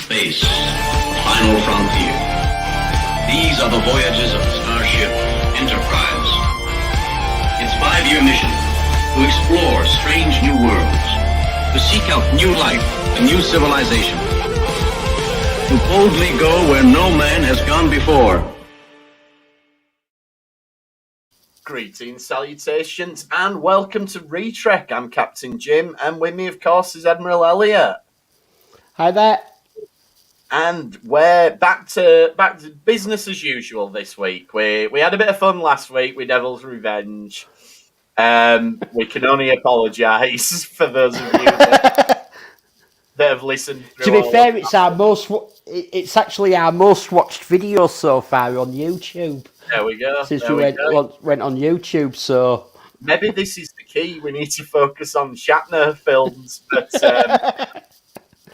space, the final frontier. These are the voyages of the starship Enterprise. Its 5-year mission, to explore strange new worlds, to seek out new life and new civilization, to boldly go where no man has gone before. Greetings, salutations, and welcome to Retrek. I'm Captain Jim, and with me, of course, is Admiral Elliot. Hi there. And we're back to business as usual this week. We had a bit of fun last week with Devil's Revenge. We can only apologise for those of you that have listened through. To be fair, it's actually our most watched video so far on YouTube. There we go. Since we went on YouTube, so maybe this is the key. We need to focus on Shatner films, but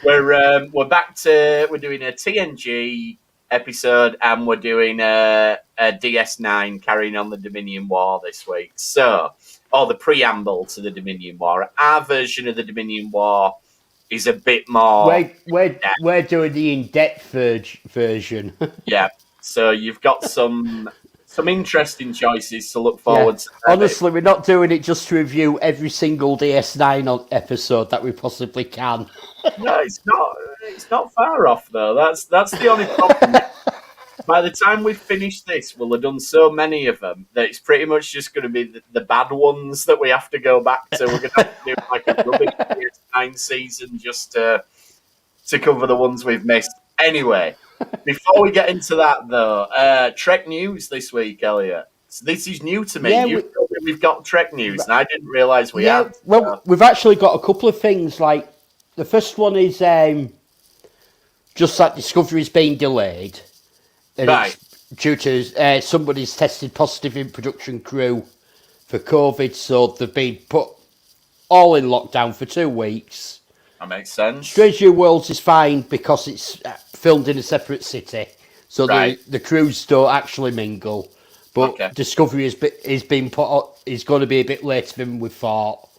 we're back to we're doing a TNG episode, and we're doing a DS9 carrying on the Dominion War this week. So, or the preamble to the Dominion War. Our version of the Dominion War is a bit more. We're doing the in-depth version. Yeah. So you've got some interesting choices to look forward to. Honestly, we're not doing it just to review every single DS9 episode that we possibly can. No, it's not. It's not far off though. That's the only problem. By the time we've finished this, we'll have done so many of them that it's pretty much just going to be the bad ones that we have to go back to. We're going to have to do like a rubbish DS9 season just to cover the ones we've missed. Anyway. Before we get into that, though, Trek news this week, Elliot. So this is new to me. Yeah, we've got Trek news, and I didn't realise we had. Well, we've actually got a couple of things. Like the first one is just that Discovery's been delayed, and it's due to somebody's tested positive in production crew for COVID, so they've been put all in lockdown for 2 weeks. That makes sense. Strange New Worlds is fine because it's filmed in a separate city, so the crews don't actually mingle. But Discovery is being is going to be a bit later than we thought.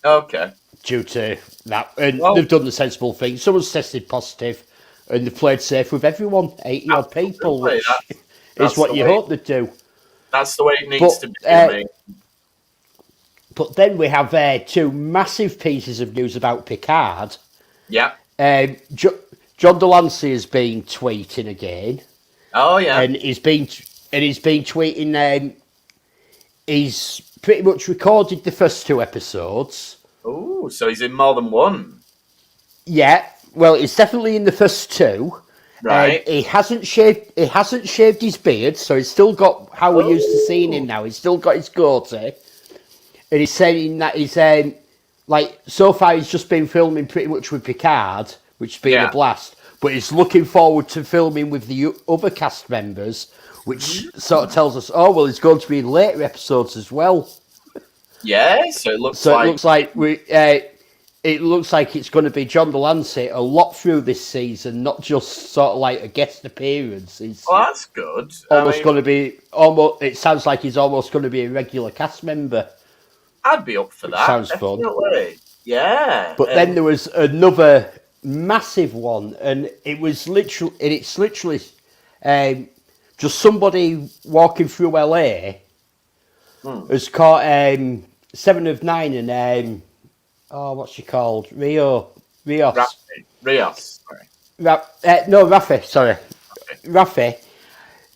Okay. Due to that, and they've done the sensible thing. Someone's tested positive, and they've played safe with everyone, 80 odd people, which is what you hope they do. That's the way it needs to be. But then we have 2 massive pieces of news about Picard. Yeah. John Delancey has been tweeting again. Oh yeah. And he's been tweeting. He's pretty much recorded the first 2 episodes. Oh, so he's in more than one. Yeah. Well, he's definitely in the first 2. Right. He hasn't shaved his beard, so he's still got how we're used to seeing him now. He's still got his goatee. And he's saying that he's so far he's just been filming pretty much with Picard, which has been a blast. But he's looking forward to filming with the other cast members, which sort of tells us, he's going to be in later episodes as well. Yeah, so it looks like it's going to be John Delancey a lot through this season, not just sort of like a guest appearance. That's good. It sounds like he's almost going to be a regular cast member. I'd be up for that. Sounds definitely. fun. Yeah. But then there was another massive one, and it's literally just somebody walking through LA has caught 7 of 9 and what's she called? Rios. Sorry. Rafi. Sorry, Rafi,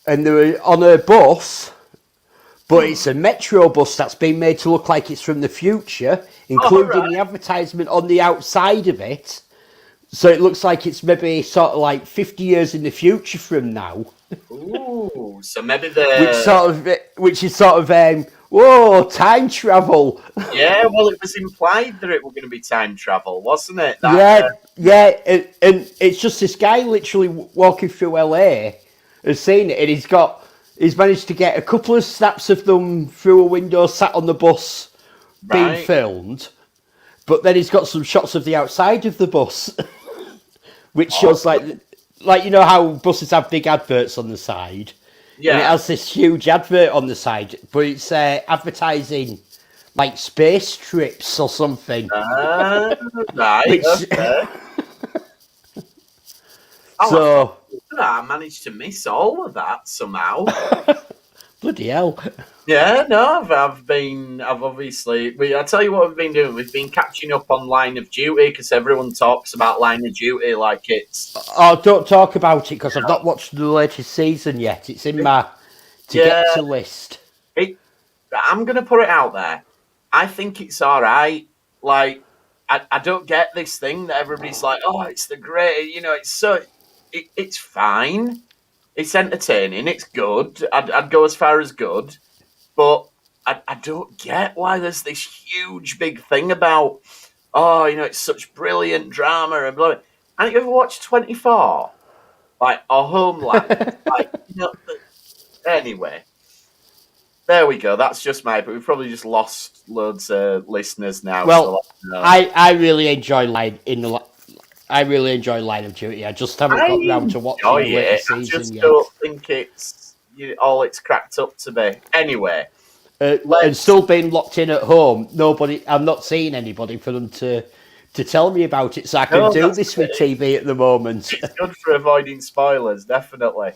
and they were on a bus. But it's a metro bus that's been made to look like it's from the future, including the advertisement on the outside of it. So it looks like it's maybe sort of like 50 years in the future from now. Ooh, so maybe which is sort of whoa, time travel. Yeah, well, it was implied that it was going to be time travel, wasn't it? And it's just this guy literally walking through LA has seen it, and he's managed to get a couple of snaps of them through a window, sat on the bus, being filmed. But then he's got some shots of the outside of the bus, which shows like you know how buses have big adverts on the side. Yeah, and it has this huge advert on the side, but it's advertising like space trips or something. Right. Okay. So I managed to miss all of that somehow. bloody hell. Yeah, no, I've obviously. I tell you what we've been doing. We've been catching up on Line of Duty because everyone talks about Line of Duty like it's. Oh, don't talk about it because I've not watched the latest season yet. It's in my get to list. I'm gonna put it out there. I think it's all right. Like, I don't get this thing that everybody's like, oh, it's the great. It's fine. It's entertaining. It's good. I'd go as far as good. But I don't get why there's this huge big thing about, it's such brilliant drama and blah. And you ever watched 24? Or Homeland? Anyway, there we go. That's just but we've probably just lost loads of listeners now. Well, I really enjoy Line of Duty. I just haven't got round to watching the latest season yet. I just don't think it's all it's cracked up to be. Anyway. And still being locked in at home, I'm not seeing anybody for them to tell me about it, so I can do this with TV at the moment. It's good for avoiding spoilers, definitely.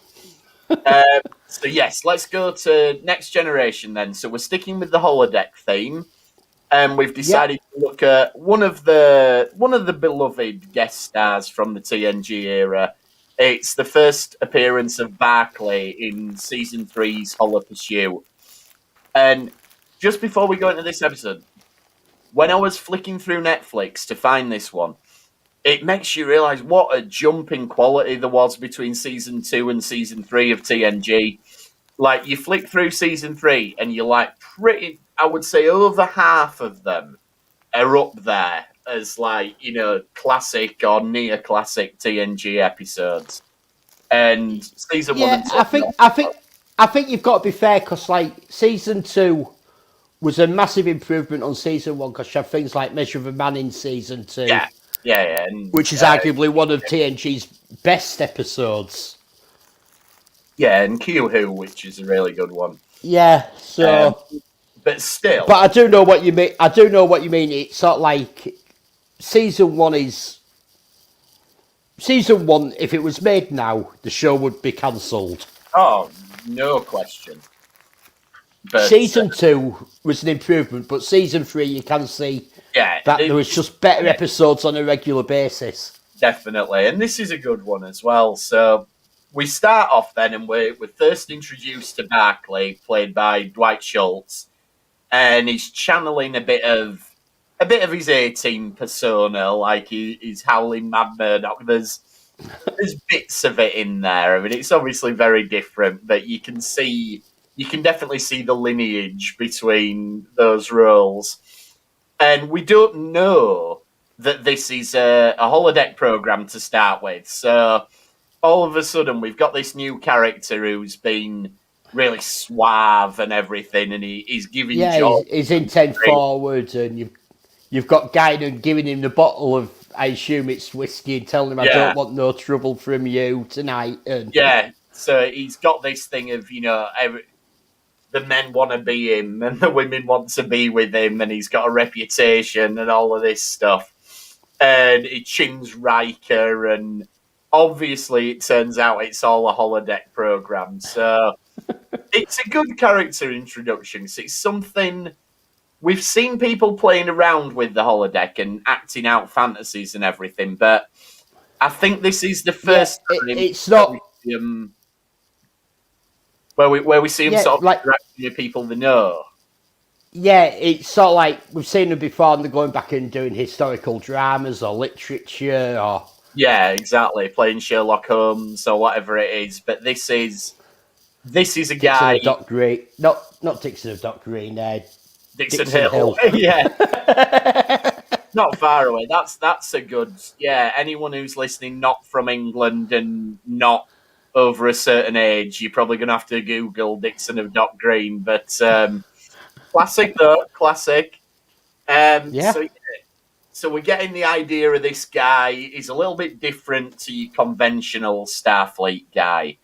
So yes, let's go to Next Generation then. So we're sticking with the holodeck theme, and we've decided to look at one of the beloved guest stars from the TNG era. It's the first appearance of Barclay in season 3's Holo Pursuit. And just before we go into this episode, when I was flicking through Netflix to find this one, it makes you realise what a jump in quality there was between season 2 and season 3 of TNG. Like, you flick through season 3 and you're like I would say over half of them are up there as classic or near classic TNG episodes. And season 1 and 2. I think you've got to be fair because, season 2 was a massive improvement on season 1 because you have things like Measure of a Man in season 2. Yeah. Which is arguably one of TNG's best episodes. Yeah, and Q-Who, which is a really good one. Yeah, so... but still... But I do know what you mean. It's sort of like... Season 1 is... Season 1, if it was made now, the show would be cancelled. Oh, no question. But, season 2 was an improvement, but season 3 you can see that there was just better episodes on a regular basis. Definitely, and this is a good one as well. So we start off then, and we're first introduced to Barclay, played by Dwight Schultz, and he's channeling a bit of his A-Team persona, like he's howling Mad Murdoch. There's bits of it in there. I mean, it's obviously very different, but you can definitely see the lineage between those roles. And we don't know that this is a holodeck program to start with. So all of a sudden, we've got this new character who's been really suave and everything, and he's giving jobs. He's intent forward, and you've got Guinan giving him the bottle of, I assume it's whiskey, and telling him, I don't want no trouble from you tonight. And so he's got this thing of, the men want to be him and the women want to be with him, and he's got a reputation and all of this stuff. And he chins Riker, and obviously it turns out it's all a holodeck program. So it's a good character introduction. So it's something... We've seen people playing around with the holodeck and acting out fantasies and everything, but I think this is the first time it's not where we see him sort of interacting with people they know. Yeah, it's sort of like we've seen them before, and they're going back and doing historical dramas or literature, or exactly, playing Sherlock Holmes or whatever it is. But this is a guy. Doc Green, not Dixon of Doc Green. Dixon Hill. Not far away. That's a good... Yeah, anyone who's listening not from England and not over a certain age, you're probably going to have to Google Dixon of Dock Green. But classic, though. Classic. So we're getting the idea of this guy. He's a little bit different to your conventional Starfleet guy.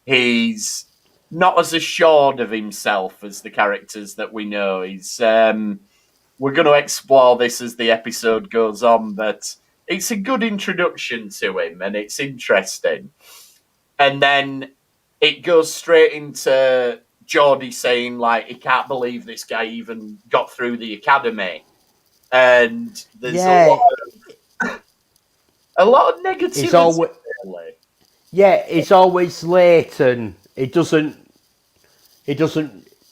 He's not as assured of himself as the characters that we know. He's we're going to explore this as the episode goes on, but it's a good introduction to him, and it's interesting. And then it goes straight into Geordie saying, like, he can't believe this guy even got through the academy. And there's a lot of negativity. Really. Yeah, he's always late, and he doesn't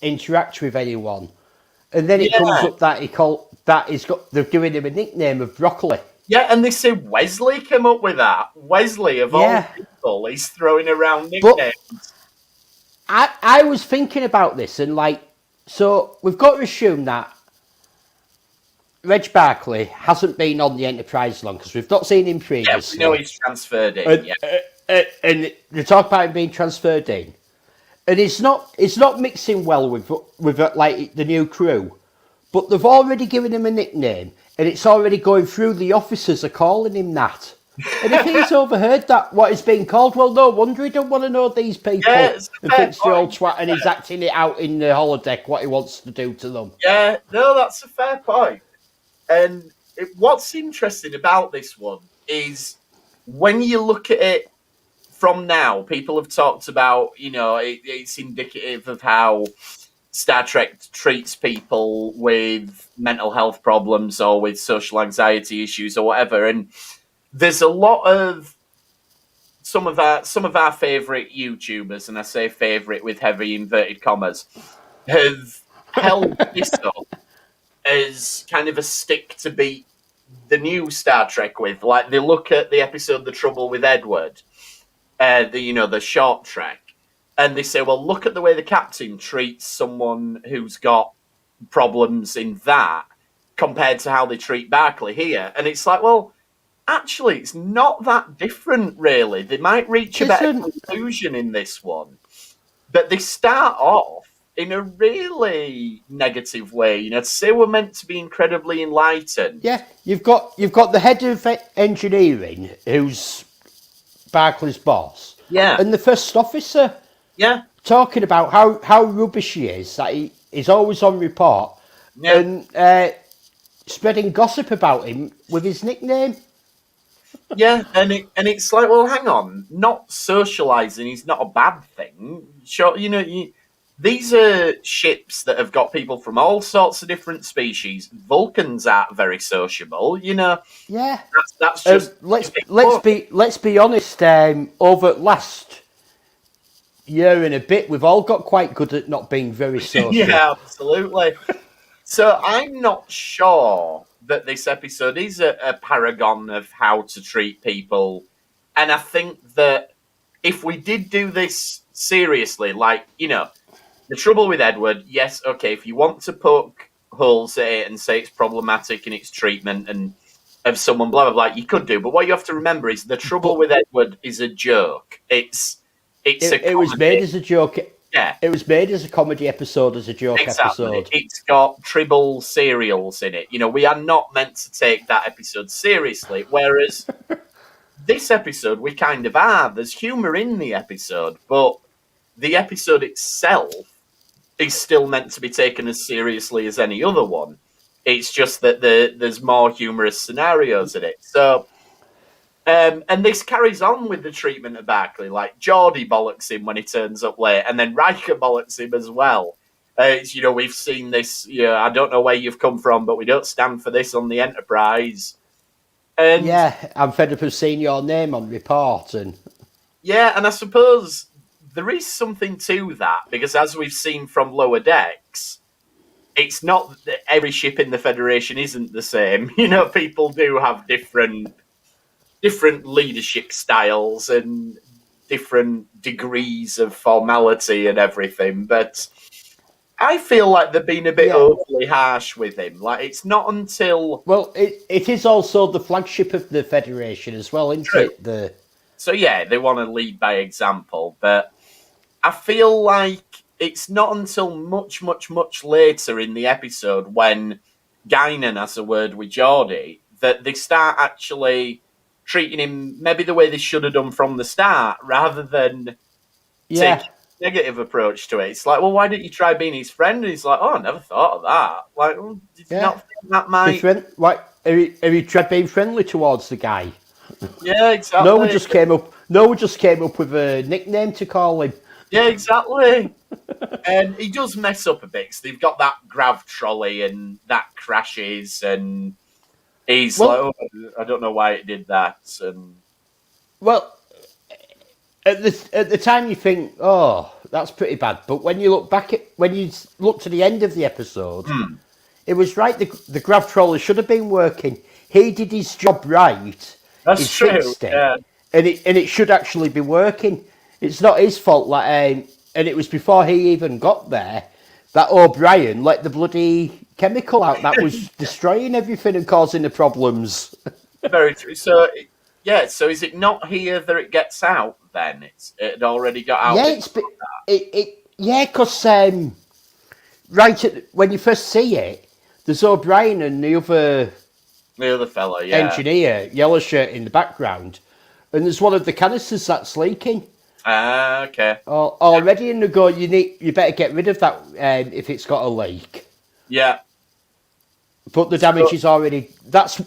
interact with anyone. And then it comes up that they've given him a nickname of Broccoli. Yeah, and they say Wesley came up with that. Wesley, of all people, he's throwing around nicknames. But I was thinking about this, and so we've got to assume that Reg Barclay hasn't been on the Enterprise long, because we've not seen him previously. Yeah, we know he's transferred in, and they talk about him being transferred in. And it's not mixing well with the new crew, but they've already given him a nickname, and it's already going through. The officers are calling him that. And if he's overheard that what is being called, well, no wonder he don't want to know these people. And thinks they're old twat, and he's acting it out in the holodeck what he wants to do to them. Yeah, no, that's a fair point. And what's interesting about this one is when you look at it from now, people have talked about, it's indicative of how Star Trek treats people with mental health problems or with social anxiety issues or whatever. And there's a lot of some of our favourite YouTubers, and I say favourite with heavy inverted commas, have held this up as kind of a stick to beat the new Star Trek with. Like, they look at the episode The Trouble with Edward, the short trek, and they say, well, look at the way the captain treats someone who's got problems in that compared to how they treat Barclay here. And it's like, well, actually, it's not that different, really. They might reach a better conclusion in this one, but they start off in a really negative way. To say we're meant to be incredibly enlightened. Yeah, you've got the head of engineering, who's Barclay's boss. Yeah. And the first officer. Yeah. Talking about how rubbish he is, that he's always on report. Yeah. And spreading gossip about him with his nickname. Yeah, and it's like, well, hang on. Not socialising is not a bad thing. Sure, these are ships that have got people from all sorts of different species. Vulcans aren't very sociable, Yeah, that's just. Let's be honest. Over last year and a bit, we've all got quite good at not being very social. Yeah, absolutely. So I'm not sure that this episode is a paragon of how to treat people, and I think that if we did do this seriously, The Trouble with Edward, yes, okay, if you want to poke holes at it and say it's problematic in its treatment and of someone, blah, blah, blah, you could do. But what you have to remember is The Trouble with Edward is a joke. It was made as a joke. Yeah. It was made as a comedy episode, as a joke episode. It's got tribble serials in it. We are not meant to take that episode seriously, whereas this episode, we kind of are. There's humour in the episode, but the episode itself is still meant to be taken as seriously as any other one. It's just that there's more humorous scenarios in it. So, and this carries on with the treatment of Barclay. Like, Geordie bollocks him when he turns up late, and then Riker bollocks him as well. We've seen this, I don't know where you've come from, but we don't stand for this on the Enterprise. And yeah, I'm fed up of seeing your name on report. Yeah, and I suppose there is something to that, because as we've seen from Lower Decks, it's not that every ship in the Federation isn't the same. People do have different leadership styles and different degrees of formality and everything, but I feel like they've been a bit overly harsh with him. Like, it's not until... Well, it is also the flagship of the Federation as well, isn't it? So, yeah, they want to lead by example, but I feel like it's not until much, much, much later in the episode when Guinan has a word with Geordie that they start actually treating him maybe the way they should have done from the start, rather than negative approach to it. It's like, well, why didn't you try being his friend? And he's like, oh, I never thought of that. Like, well, did you not think that might... Have you tried being friendly towards the guy? Yeah, exactly. No one just came up with a nickname to call him. Yeah, exactly. And he does mess up a bit. So they've got that grav trolley and that crashes, and he's like, oh, I don't know why it did that. And well, at the time you think, oh, that's pretty bad. But when you look to the end of the episode, it was right. The grav trolley should have been working. He did his job right. That's true. Yeah. And it should actually be working. It's not his fault. And it was before he even got there that O'Brien let the bloody chemical out that was destroying everything and causing the problems. Very true. So, so is it not here that it gets out then? It had already got out? Yeah, because when you first see it, there's O'Brien and the other fella, engineer, yellow shirt in the background, and there's one of the canisters that's leaking. Okay. Already in the go, you better get rid of that if it's got a leak. Yeah. But the damage is already. That's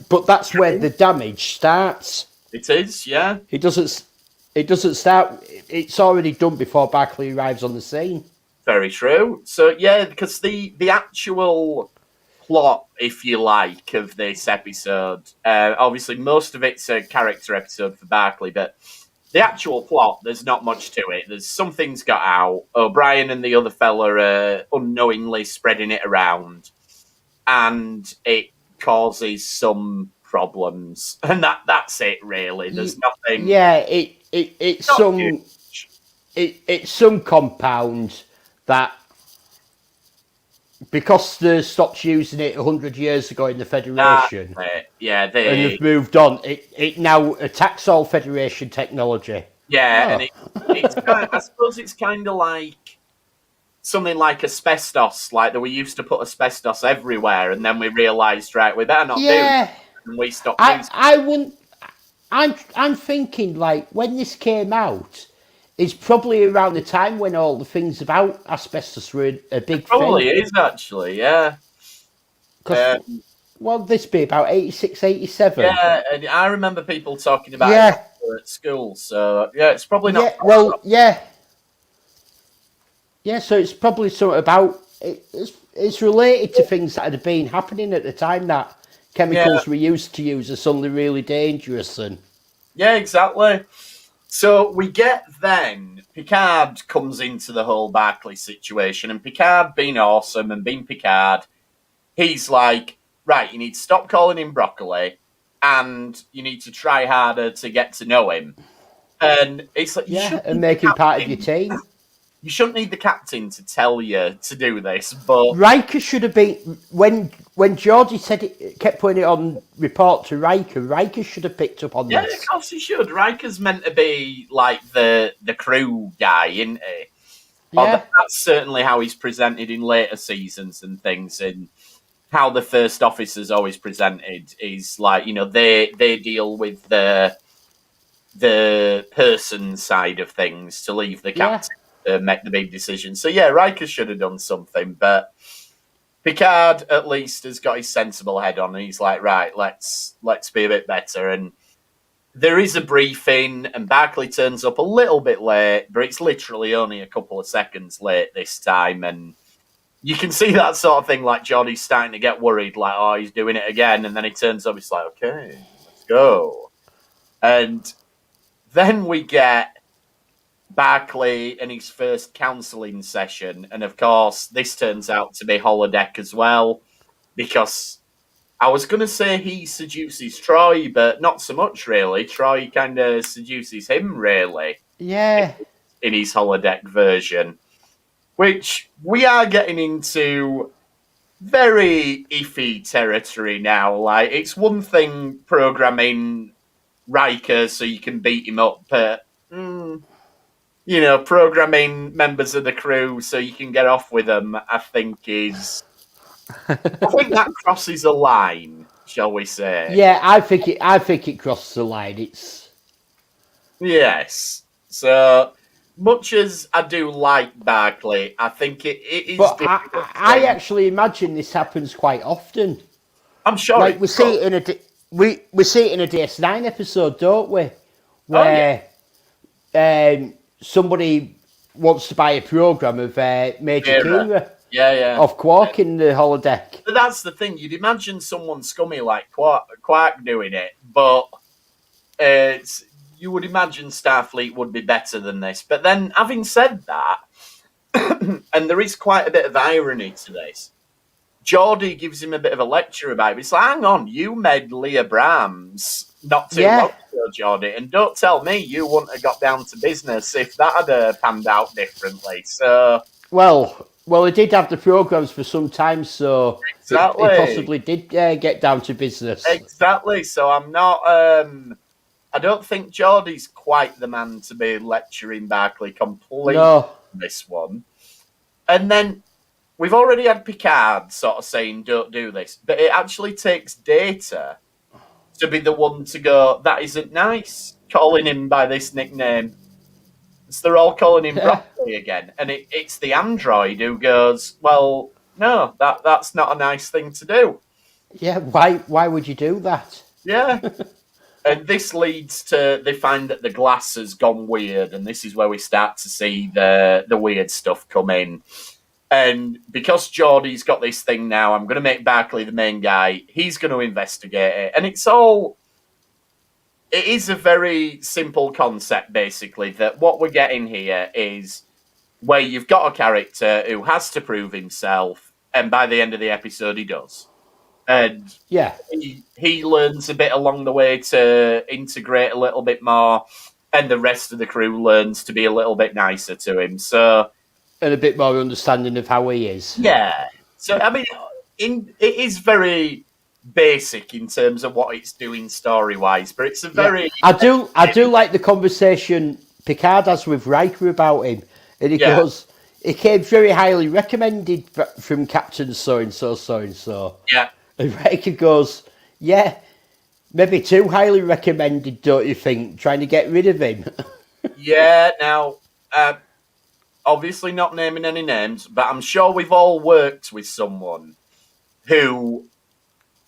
where the damage starts. It is, yeah. It doesn't start. It's already done before Barclay arrives on the scene. Very true. So yeah, because the actual plot, if you like, of this episode, obviously most of it's a character episode for Barclay, but the actual plot, there's not much to it. There's something's got out. O'Brien and the other fella are unknowingly spreading it around, and it causes some problems. And that's it, really. There's nothing. Yeah, it's some compound that, because they stopped using it 100 years ago in the Federation, and they've moved on, it now attacks all Federation technology. Yeah, and it's kind of, I suppose it's kind of like something like asbestos, like that we used to put asbestos everywhere, and then we realised, right, we better not do it, and we stopped using it. I'm thinking, like, when this came out, it's probably around the time when all the things about asbestos were a big thing. Probably is, actually, yeah. This be about 86, 87. Yeah, and I remember people talking about it at school, so, yeah, it's probably not... Yeah, so it's probably something about... It's related to things that had been happening at the time that chemicals we used to use are suddenly really dangerous. And yeah, exactly. So we get then, Picard comes into the whole Barclay situation, and Picard, being awesome and being Picard, he's like, right, you need to stop calling him Broccoli, and you need to try harder to get to know him. And it's like, and make him part of your team. You shouldn't need the captain to tell you to do this, but... Riker should have been... When Georgie kept putting it on report to Riker should have picked up on this. Yeah, of course he should. Riker's meant to be, like, the crew guy, isn't he? Yeah. That's certainly how he's presented in later seasons and things, and how the first officer's always presented is, like, you know, they deal with the person side of things to leave the captain. Make the big decision. So yeah, Riker should have done something, but Picard at least has got his sensible head on, and he's like, right, let's be a bit better. And there is a briefing, and Barclay turns up a little bit late, but it's literally only a couple of seconds late this time, and you can see that sort of thing, like Geordie's starting to get worried, like, oh, he's doing it again, and then he turns up, he's like, okay, let's go. And then we get Barclay in his first counselling session, and of course this turns out to be holodeck as well, because I was going to say he seduces Troy, but not so much really. Troy kind of seduces him, really. Yeah. In his holodeck version, which we are getting into very iffy territory now. Like, it's one thing programming Riker so you can beat him up, but you know, programming members of the crew so you can get off with them, I think that crosses a line, shall we say? Yeah, I think it crosses a line. It's yes. So much as I do like Barclay, I think it is But difficult. I actually imagine this happens quite often. I'm sure Like it we see does. it in we see it in a DS9 episode, don't we? Oh, yeah. Where somebody wants to buy a program of Major Kira Yeah. of Quark in the holodeck. But that's the thing. You'd imagine someone scummy like Quark doing it, but you would imagine Starfleet would be better than this. But then, having said that, and there is quite a bit of irony to this, Geordie gives him a bit of a lecture about it. It's like, hang on, you made Leah Brahms not too long ago, Geordie, and don't tell me you wouldn't have got down to business if that had panned out differently. So, well, he did have the programs for some time, so exactly. he possibly did get down to business. Exactly. So I'm not. I don't think Geordie's quite the man to be lecturing Barclay completely on this one. And then we've already had Picard sort of saying, don't do this. But it actually takes Data to be the one to go, that isn't nice, calling him by this nickname. So they're all calling him Broccoli again. And it's the android who goes, well, no, that's not a nice thing to do. Yeah, why would you do that? Yeah. And this leads to, they find that the glass has gone weird, and this is where we start to see the weird stuff come in. And because Geordie's got this thing now, I'm going to make Barclay the main guy. He's going to investigate it. And it is a very simple concept, basically, that what we're getting here is where you've got a character who has to prove himself, and by the end of the episode, he does. And he learns a bit along the way to integrate a little bit more, and the rest of the crew learns to be a little bit nicer to him. So, and a bit more understanding of how he is. Yeah. So I mean, it is very basic in terms of what it's doing story wise, but it's a very. I do like the conversation Picard has with Riker about him, and he goes, he came very highly recommended from Captain so and so. Yeah. And Riker goes, yeah, maybe too highly recommended, don't you think? Trying to get rid of him. Yeah, now, obviously not naming any names, but I'm sure we've all worked with someone who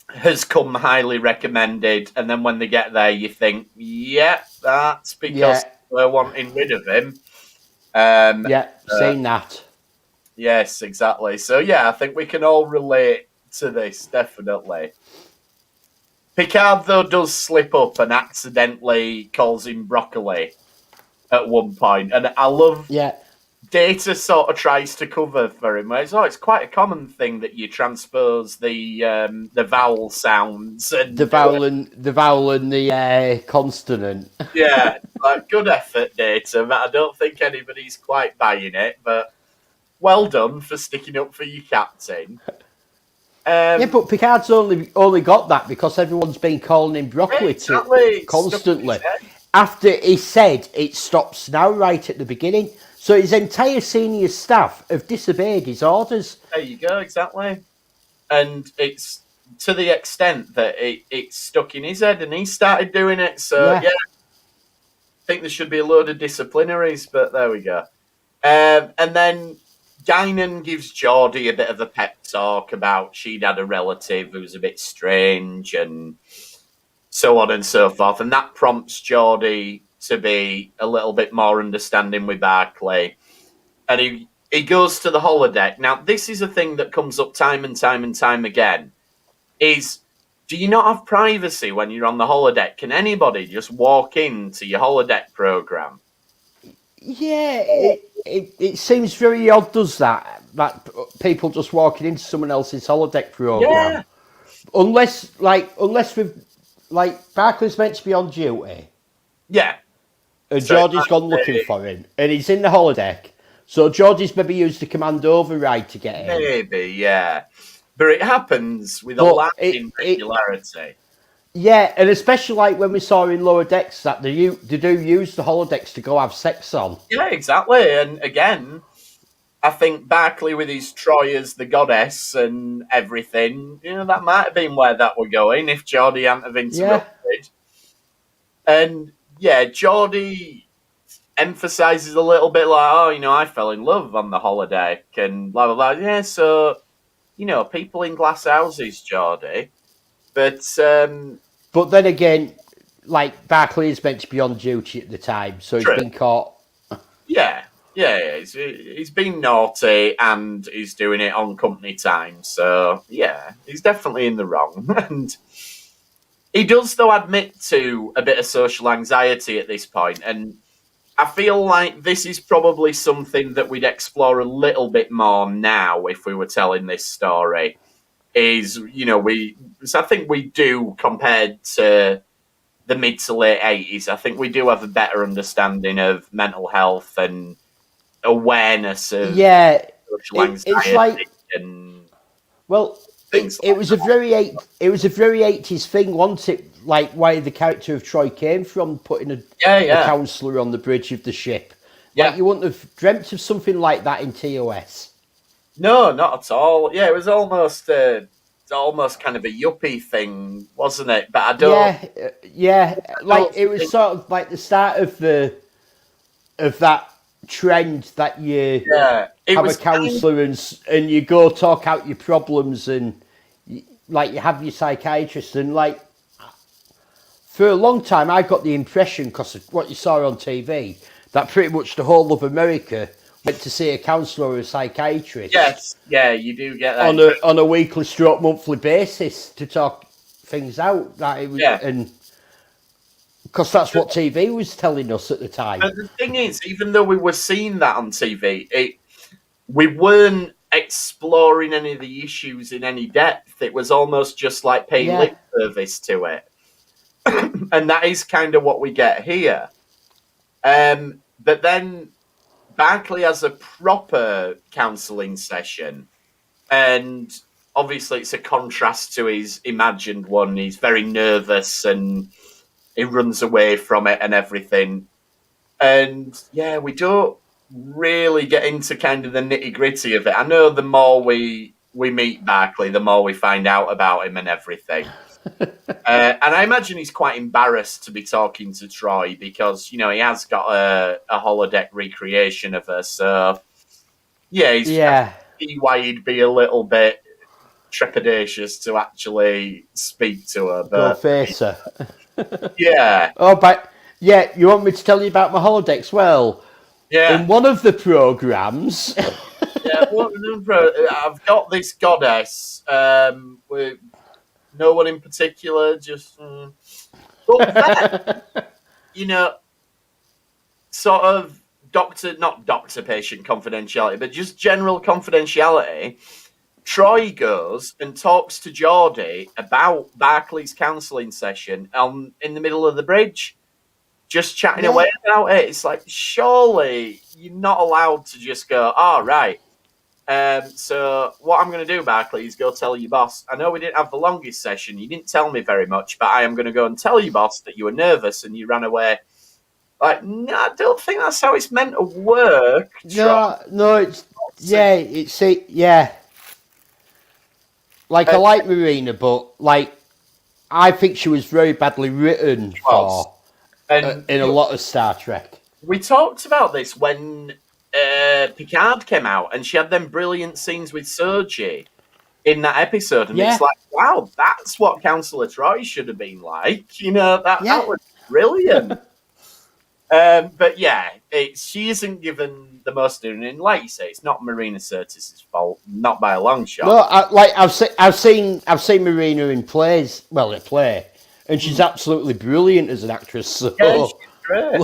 has come highly recommended, and then when they get there, you think, yeah, that's because we're wanting rid of him. Seen that. Yes, exactly. So, yeah, I think we can all relate to this, definitely. Picard, though, does slip up and accidentally calls him Broccoli at one point. And I love Data sort of tries to cover for him. It's quite a common thing that you transpose the vowel sounds. And the vowel and the consonant. Yeah, like, good effort, Data. But I don't think anybody's quite buying it. But well done for sticking up for your captain. But Picard's only got that because everyone's been calling him Broccoli constantly. After he said it stops now right at the beginning. So his entire senior staff have disobeyed his orders. There you go, exactly. And it's to the extent that it's stuck in his head and he started doing it. So, I think there should be a load of disciplinaries, but there we go. And then Guinan gives Geordie a bit of a pep talk about she'd had a relative who was a bit strange and so on and so forth. And that prompts Geordie to be a little bit more understanding with Barclay. And he goes to the holodeck. Now, this is a thing that comes up time and time again, is do you not have privacy when you're on the holodeck? Can anybody just walk into your holodeck program? Yeah, it seems very odd, does that people just walking into someone else's holodeck program. Yeah. Unless we've Barclay's meant to be on duty. Yeah. And Geordie's gone looking for him. And he's in the holodeck. So Geordie's maybe used the command override to get him. Maybe, yeah. But it happens with a lasting regularity. Yeah, and especially like when we saw in Lower Decks that they do use the holodecks to go have sex on. Yeah, exactly. And again, I think Barclay with his Troy as the goddess and everything, that might have been where that were going if Geordie hadn't have interrupted. And yeah, Geordie, emphasizes a little bit like, oh, I fell in love on the holodeck and blah, blah, blah. Yeah, so, people in glass houses, Geordie. But, But then again, like, Barclay is meant to be on duty at the time, so he's true. been caught. Yeah. He's been naughty and he's doing it on company time. So, yeah, he's definitely in the wrong. And he does, though, admit to a bit of social anxiety at this point. And I feel like this is probably something that we'd explore a little bit more now if we were telling this story. I think we do, compared to the mid to late 80s, I think we do have a better understanding of mental health and awareness of social anxiety. It's like, and well, things it was a very 80s thing, wasn't it? Like, where the character of Troy came from, putting a counsellor on the bridge of the ship. Yeah. Like, you wouldn't have dreamt of something like that in TOS. No, not at all. Yeah, it was almost kind of a yuppie thing, wasn't it? But I don't. Yeah. Like, it was sort of like the start of that trend that you have a counsellor and you go talk out your problems and you have your psychiatrist, and like for a long time I got the impression, because of what you saw on TV, that pretty much the whole of America went to see a counsellor or a psychiatrist. Yes, yeah, you do get that on a weekly stroke monthly basis to talk things out. That it was, and because that's what TV was telling us at the time. But the thing is, even though we were seeing that on TV, we weren't exploring any of the issues in any depth. It was almost just like paying lip service to it. And that is kind of what we get here. But then Barclay has a proper counselling session, and obviously it's a contrast to his imagined one. He's very nervous and he runs away from it and everything. And yeah, we don't really get into kind of the nitty gritty of it. I know the more we meet Barclay, the more we find out about him and everything. And I imagine he's quite embarrassed to be talking to Troy because, he has got a holodeck recreation of her. So yeah, see why he'd be a little bit trepidatious to actually speak to her. But go face her. Yeah. Oh, but you want me to tell you about my holodecks? Well, in one of the programs, I've got this goddess with no one in particular, just but then, sort of not doctor-patient confidentiality, but just general confidentiality. Troy goes and talks to Geordie about Barclay's counselling session in the middle of the bridge, just chatting away about it. It's like, surely you're not allowed to just go, right. So what I'm going to do, Barclay, is go tell your boss. I know we didn't have the longest session. You didn't tell me very much, but I am going to go and tell your boss that you were nervous and you ran away. Like, no, I don't think that's how it's meant to work. No, it's. Like, I like Marina, but, like, I think she was very badly written in a lot of Star Trek. We talked about this when Picard came out, and she had them brilliant scenes with Sergi in that episode, and it's like, wow, that's what Councillor Troy should have been like. That was brilliant. But she isn't given the most doing, and like you say, it's not Marina Sirtis's fault, not by a long shot. No, I've seen Marina in plays, a play, and she's absolutely brilliant as an actress. So she's great.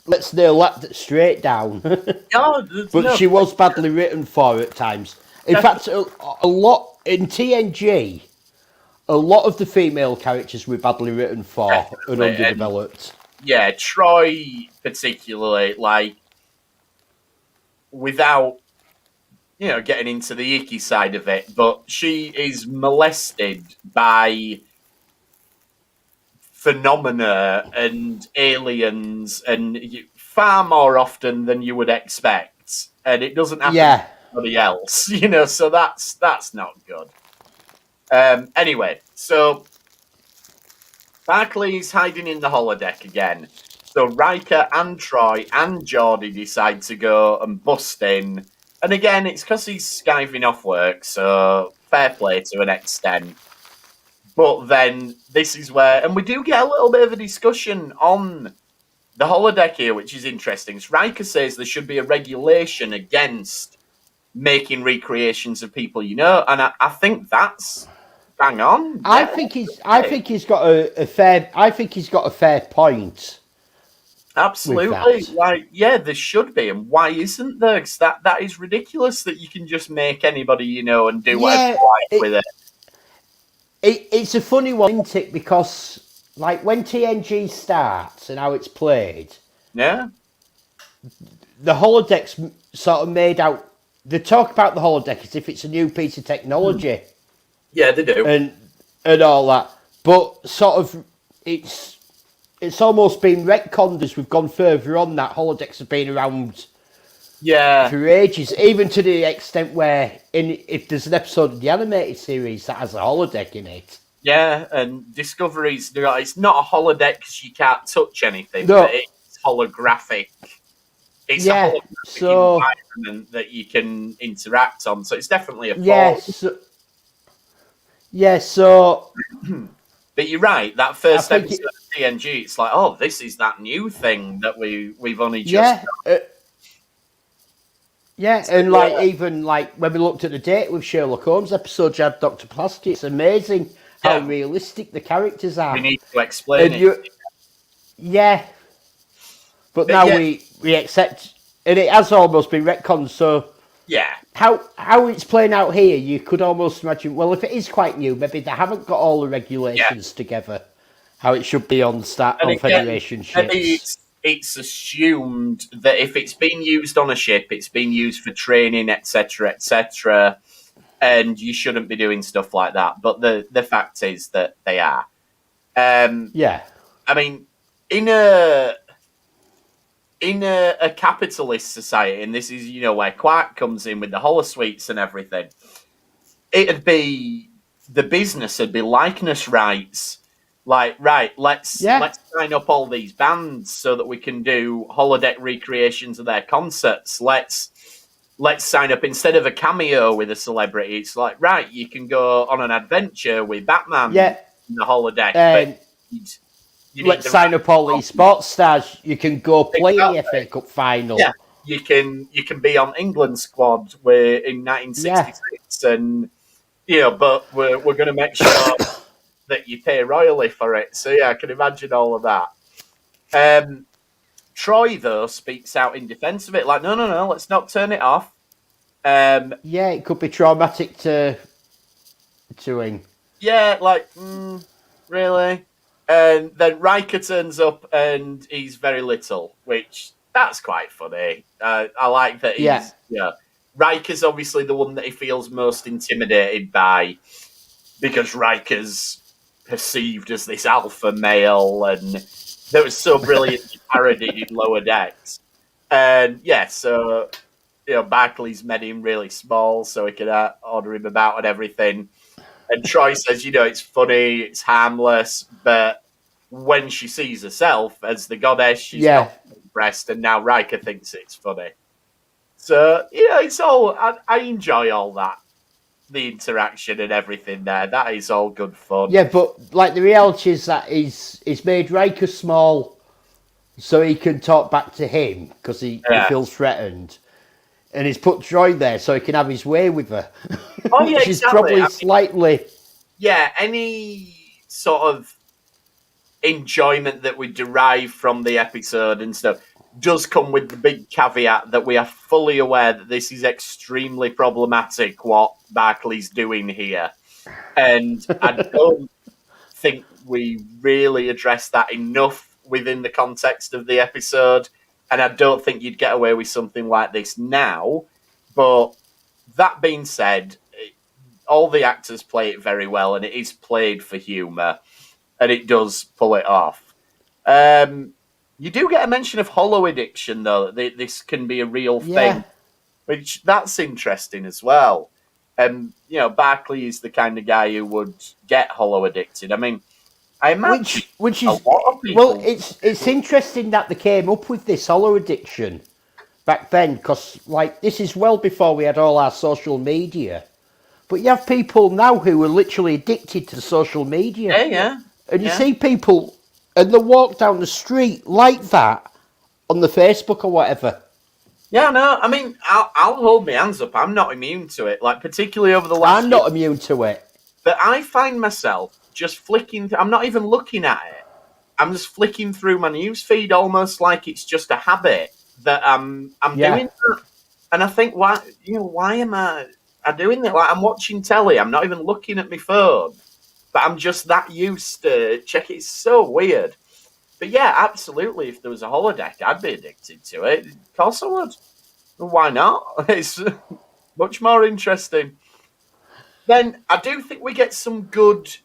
let's nail that straight down. But she was badly written for at times. In fact, a lot in TNG, a lot of the female characters were badly written for and underdeveloped. Yeah, Troy particularly, like, without, getting into the icky side of it, but she is molested by phenomena and aliens and far more often than you would expect. And it doesn't happen to anybody else, so that's not good. Anyway, so Barclay's hiding in the holodeck again, So Riker and Troy and Geordie decide to go and bust in. And again, it's because he's skiving off work, so fair play to an extent. But then this is where, and we do get a little bit of a discussion on the holodeck here, which is interesting. So Riker says there should be a regulation against making recreations of people you know, and I think that's bang on. I think he's got a fair point. Absolutely. Like, yeah, there should be, and why isn't there? 'Cause that is ridiculous that you can just make anybody you know and do whatever you like with it. It's a funny one, isn't it? Because like when TNG starts and how it's played, Yeah. the holodeck's sort of made out. They talk about the holodeck as if it's a new piece of technology. Yeah, they do. And all that, but sort of it's almost been retconned as we've gone further on. That holodecks have been around for ages, even to the extent where if there's an episode of the animated series that has a holodeck in it. Yeah, and Discovery's it's not a holodeck because you can't touch anything, No. but it's holographic. It's a holographic environment that you can interact on, so it's definitely a form. So but you're right, that first episode of TNG, it's like, oh, this is that new thing that we've only just even when we looked at the date with Sherlock Holmes episode, you had Dr. Plasty. It's amazing how realistic the characters are. We need to explain it. But now we accept, and it has almost been retconned, so how it's playing out here, you could almost imagine, well, if it is quite new, maybe they haven't got all the regulations together, how it should be on Federation ships. Maybe it's assumed that if it's been used on a ship, it's been used for training, etc., and you shouldn't be doing stuff like that. But the fact is that they are. I mean, in a capitalist society, and this is where Quark comes in with the holosuites and everything, it'd be the business would be likeness rights. Like, right, let's sign up all these bands so that we can do holodeck recreations of their concerts. Let's sign up instead of a cameo with a celebrity. It's like, right, you can go on an adventure with Batman in the holodeck. But let's sign up all these sports stars. You can go play the FA Cup final. Yeah, you can be on England squad in 1966, and but we're going to make sure that you pay royally for it. So I can imagine all of that. Troy though speaks out in defence of it, like, no, let's not turn it off. It could be traumatic to him. Yeah, like, really. And then Riker turns up and he's very little, which that's quite funny. I like that he's Riker's obviously the one that he feels most intimidated by, because Riker's perceived as this alpha male, and that was so brilliantly parodied in Lower Decks. And so Barclay's made him really small so he could order him about and everything. And Troy says, it's funny, it's harmless, but when she sees herself as the goddess, she's not impressed, and now Riker thinks it's funny. So, it's all, I enjoy all that, the interaction and everything there. That is all good fun. Yeah, but, like, the reality is that he's made Riker small so he can talk back to him, because he feels threatened. And he's put Troy there so he can have his way with her. Oh, yeah, which is probably slightly... Yeah, any sort of enjoyment that we derive from the episode and stuff does come with the big caveat that we are fully aware that this is extremely problematic, what Barclay's doing here. And I don't think we really address that enough within the context of the episode. And I don't think you'd get away with something like this now. But that being said, all the actors play it very well, and it is played for humour, and it does pull it off. You do get a mention of holo addiction, though. This can be a real thing, which that's interesting as well. Barclay is the kind of guy who would get holo addicted. I mean, I imagine which a is lot of people. well, it's interesting that they came up with this holo addiction back then, because like this is well before we had all our social media. But you have people now who are literally addicted to social media. Yeah. And you see people, and they walk down the street like that on the Facebook or whatever. Yeah, no, I mean, I'll hold my hands up. I'm not immune to it, like, particularly over the last I'm not immune to it. But I find myself just flicking, I'm not even looking at it. I'm just flicking through my news feed almost like it's just a habit that I'm doing that. And I think, why am I doing that? Like, I'm watching telly, I'm not even looking at my phone. But I'm just that used to check it. It's so weird. But yeah, absolutely. If there was a holodeck, I'd be addicted to it. Of course I would. Why not? It's much more interesting. Then I do think we get some good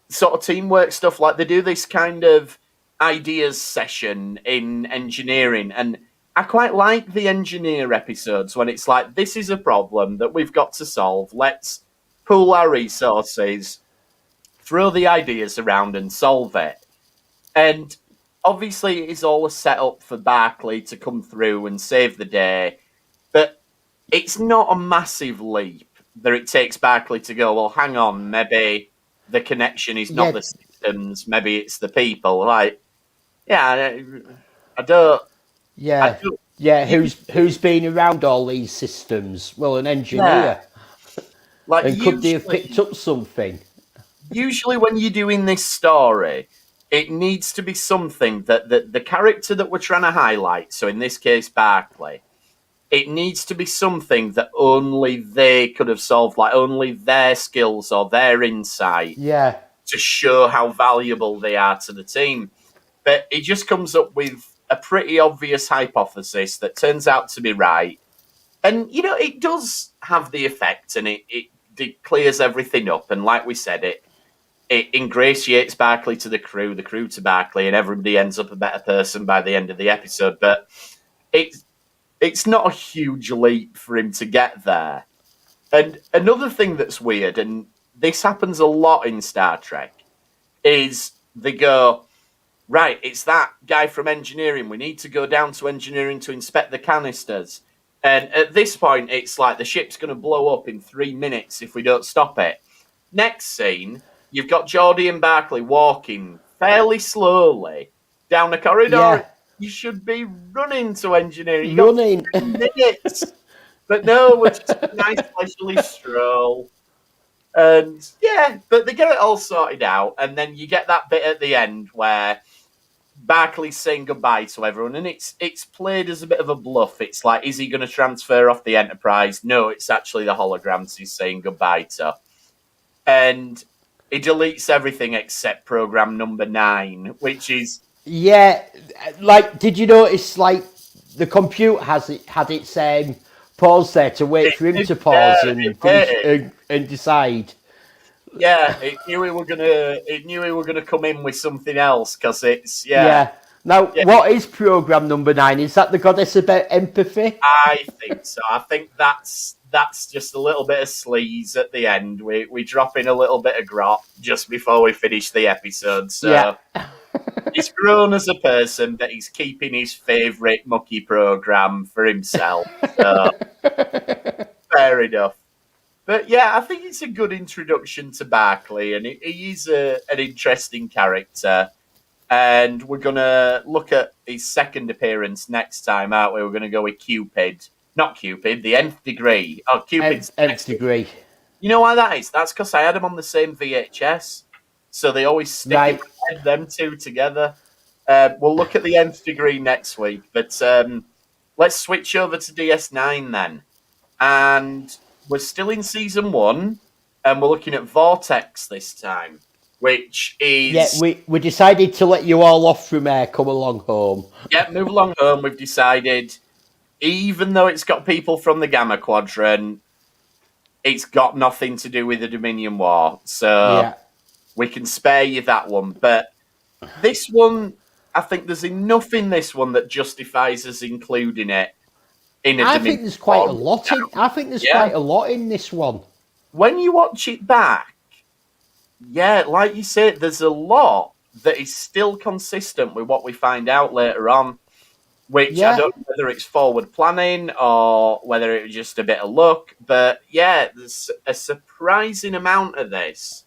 sort of teamwork stuff. Like they do this kind of ideas session in engineering. And I quite like the engineer episodes when it's like, this is a problem that we've got to solve. Let's pool our resources, throw the ideas around and solve it. And obviously it is all a setup for Barclay to come through and save the day. But it's not a massive leap that it takes Barclay to go, well, hang on, maybe the connection is not the systems, maybe it's the people. Like, yeah, I don't... Yeah, who's been around all these systems? Well, an engineer. Like, and could they have picked up something? Usually when you're doing this story, it needs to be something that the character that we're trying to highlight, so in this case, Barclay, it needs to be something that only they could have solved, like only their skills or their insight to show how valuable they are to the team. But it just comes up with a pretty obvious hypothesis that turns out to be right. And, you know, it does have the effect, and it clears everything up. And like we said, it ingratiates Barclay to the crew to Barclay, and everybody ends up a better person by the end of the episode. But it's not a huge leap for him to get there. And another thing that's weird, and this happens a lot in Star Trek, is they go, right, it's that guy from engineering. We need to go down to engineering to inspect the canisters. And at this point, it's like the ship's going to blow up in 3 minutes if we don't stop it. Next scene, you've got Geordi and Barclay walking fairly slowly down a corridor. Yeah. You should be running to engineering. You Running. got 3 minutes. But no, we're just a nice leisurely stroll. And yeah, but they get it all sorted out. And then you get that bit at the end where Barclay's saying goodbye to everyone, and it's played as a bit of a bluff. It's like, is he going to transfer off the Enterprise? No, it's actually the holograms he's saying goodbye to. And he deletes everything except program number 9, which is... Yeah, like, did you notice, like, the computer had its pause there to wait for him to pause and decide. Yeah, it knew we were gonna come in with something else because it's Now, what is program number 9? Is that the goddess about empathy? I think so. I think that's just a little bit of sleaze at the end. We drop in a little bit of grot just before we finish the episode. So he's grown as a person, but he's keeping his favourite mucky program for himself. So fair enough. But yeah, I think it's a good introduction to Barclay, and he is an interesting character. And we're going to look at his second appearance next time, aren't we? We're going to go with Cupid. Not Cupid, the Nth Degree. Oh, Cupid's Nth Degree. You know why that is? That's because I had them on the same VHS. So they always stick them two together. We'll look at the Nth Degree next week. But let's switch over to DS9 then. And we're still in Season 1, and we're looking at Vortex this time, which is... Yeah, we decided to let you all off from Come Along Home. Yeah, Move Along Home, we've decided. Even though it's got people from the Gamma Quadrant, it's got nothing to do with the Dominion War. So we can spare you that one. But this one, I think there's enough in this one that justifies us including it. I think there's quite a lot in. I think there's quite a lot in this one. When you watch it back, yeah, like you said, there's a lot that is still consistent with what we find out later on, which I Yeah, don't know whether it's forward planning or whether it was just a bit of luck. But yeah, there's a surprising amount of this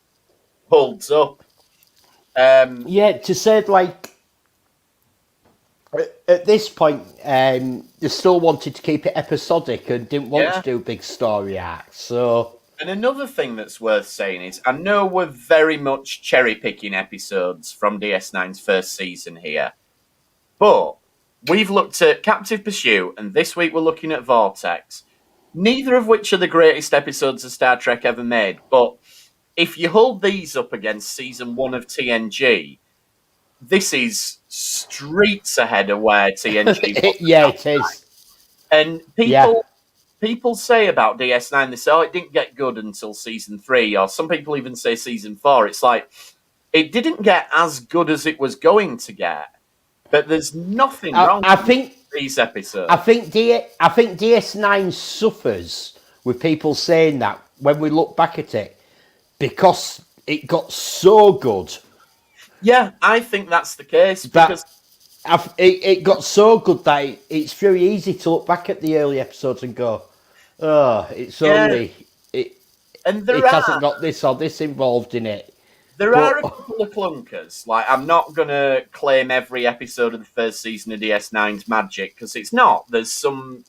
holds up. yeah. To say like at this point, they still wanted to keep it episodic and didn't want Yeah. to do big story arcs. So And another thing that's worth saying is I know we're very much cherry picking episodes from DS9's first season here, but we've looked at Captive Pursuit and this week we're looking at Vortex, neither of which are the greatest episodes of Star Trek ever made. But if you hold these up against season 1 of TNG, this is streets ahead of where TNG was. yeah, it is. And Yeah. people say about DS9, they say, oh, it didn't get good until season 3, or some people even say season 4. It's like, it didn't get as good as it was going to get, but there's nothing wrong with these episodes. I think DS9 suffers with people saying that when we look back at it because it got so good. Yeah, I think that's the case, because It got so good that it's very easy to look back at the early episodes and go, oh, it's only... and it hasn't got this or this involved in it. There are a couple of clunkers. Like, I'm not going to claim every episode of the first season of DS9's magic, because it's not. There is some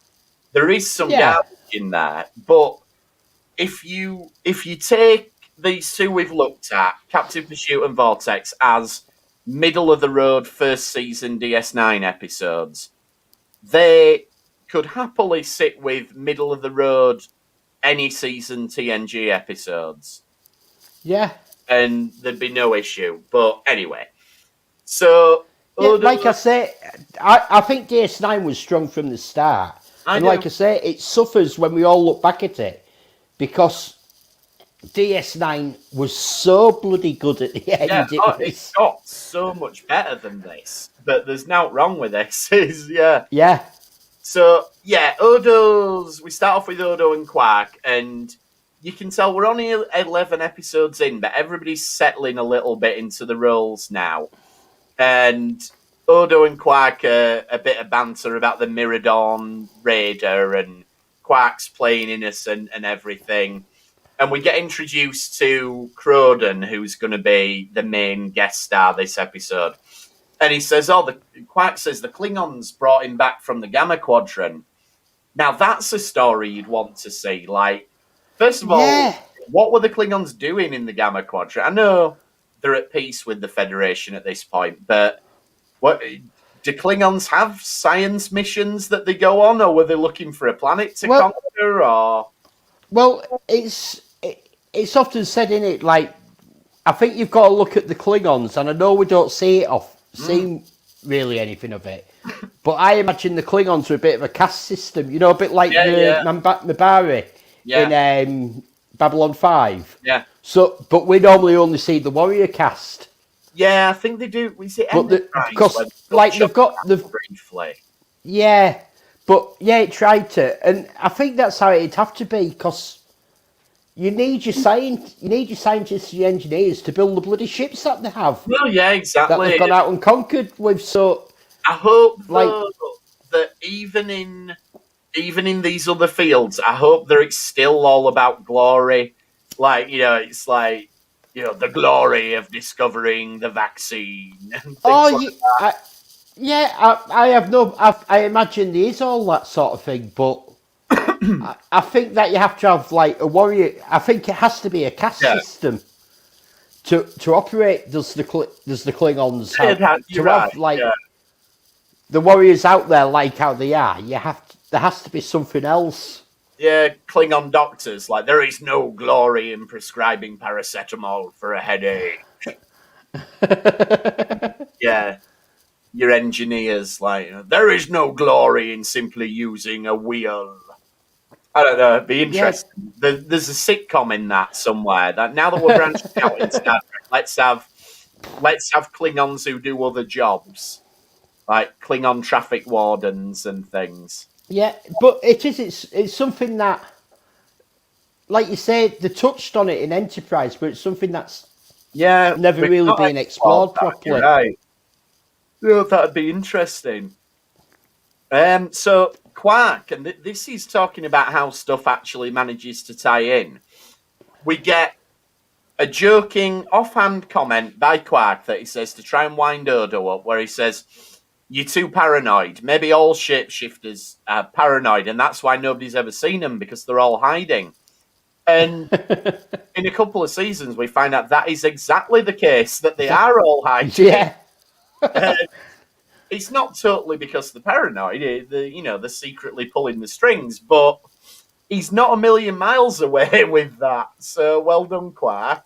garbage in there. But if you take these two we've looked at, Captive Pursuit and Vortex, as middle of the road first season DS9 episodes, they could happily sit with middle of the road any season TNG episodes. Yeah. And there'd be no issue. But anyway, so like I say, I think DS9 was strong from the start. Like I say, it suffers when we all look back at it because DS9 was so bloody good at the end. Yeah, it got so much better than this. But there's nothing wrong with this. Yeah. So, yeah, Odo's... We start off with Odo and Quark, and you can tell we're only 11 episodes in, but everybody's settling a little bit into the roles now. And Odo and Quark are a bit of banter about the Mirador Raider, and Quark's playing innocent and everything. And we get introduced to Croden, who's going to be the main guest star this episode. And he says, Quark says the Klingons brought him back from the Gamma Quadrant. Now, that's a story you'd want to see. Like, first of all, what were the Klingons doing in the Gamma Quadrant? I know they're at peace with the Federation at this point, but do Klingons have science missions that they go on, or were they looking for a planet to conquer? Or well, it's often said in it, like, I think you've got to look at the Klingons, and I know we don't see really anything of it, but I imagine the Klingons are a bit of a caste system, a bit like Mabari in Babylon 5. Yeah. So, but we normally only see the warrior caste. Yeah, I think they do. We see because like they've briefly. Yeah, but it tried to, and I think that's how it'd have to be, because you need your scientists, your engineers to build the bloody ships that they have. Well, yeah, exactly. That they've gone out and conquered with. So I hope that even in these other fields, I hope that it's still all about glory. Like, it's like, the glory of discovering the vaccine. And I imagine there is all that sort of thing, but I think that you have to have like a warrior. I think it has to be a caste system to operate. Does the Klingons have the warriors out there like how they are? There has to be something else. Yeah, Klingon doctors, like, there is no glory in prescribing paracetamol for a headache. Yeah. Your engineers, like, there is no glory in simply using a wheel. I don't know, it'd be interesting. Yeah. There's a sitcom in that somewhere. That now that we're branching out in Star Trek, let's have Klingons who do other jobs. Like Klingon traffic wardens and things. Yeah, but it's something that, like you said, they touched on it in Enterprise, but it's something that's Yeah, never we've really not been explored that, properly. you're right. Yeah, that'd be interesting. So Quark, and this is talking about how stuff actually manages to tie in. We get a joking, offhand comment by Quark that he says to try and wind Odo up, where he says, "You're too paranoid. Maybe all shapeshifters are paranoid, and that's why nobody's ever seen them, because they're all hiding." And in a couple of seasons, we find out that is exactly the case, that they are all hiding. Yeah. It's not totally because they're paranoid. They're secretly pulling the strings, but he's not a million miles away with that. So well done, Quark.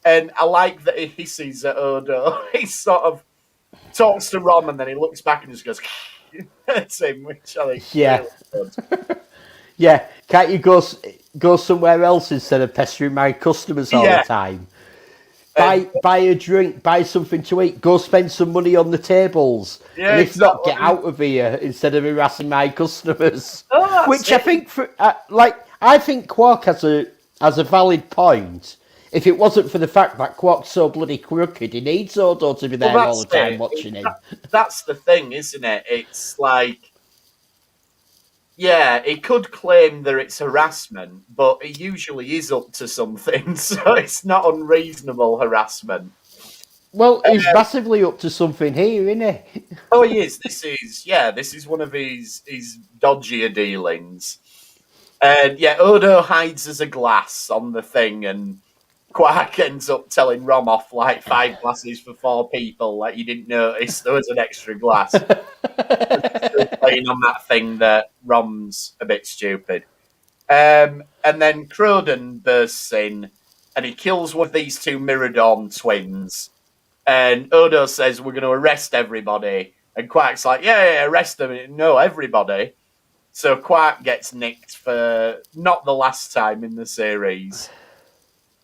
And I like that he hisses at Odo. He sort of talks to Rom and then he looks back and just goes at him, which I think Yeah. really good. Yeah, can't you go somewhere else instead of pestering my customers all the time? Buy a drink, buy something to eat, go spend some money on the tables. Yeah, and if exactly. not, get out of here instead of harassing my customers. Oh, Which I think, I think Quark has a valid point. If it wasn't for the fact that Quark's so bloody crooked, he needs Odo to be there all the time watching him. That's the thing, isn't it? It's like, yeah, he could claim that it's harassment, but he usually is up to something, so it's not unreasonable harassment. Well, he's massively up to something here, isn't he? Oh, he is. This is one of his dodgier dealings. And yeah, Odo hides as a glass on the thing, and Quark ends up telling Rom off like 5 glasses for 4 people, like you didn't notice there was an extra glass. Still playing on that thing that Rom's a bit stupid. And then Croden bursts in and he kills one of these 2 Miradorn twins. And Odo says, "We're going to arrest everybody." And Quark's like, yeah, arrest them. No, everybody. So Quark gets nicked for not the last time in the series.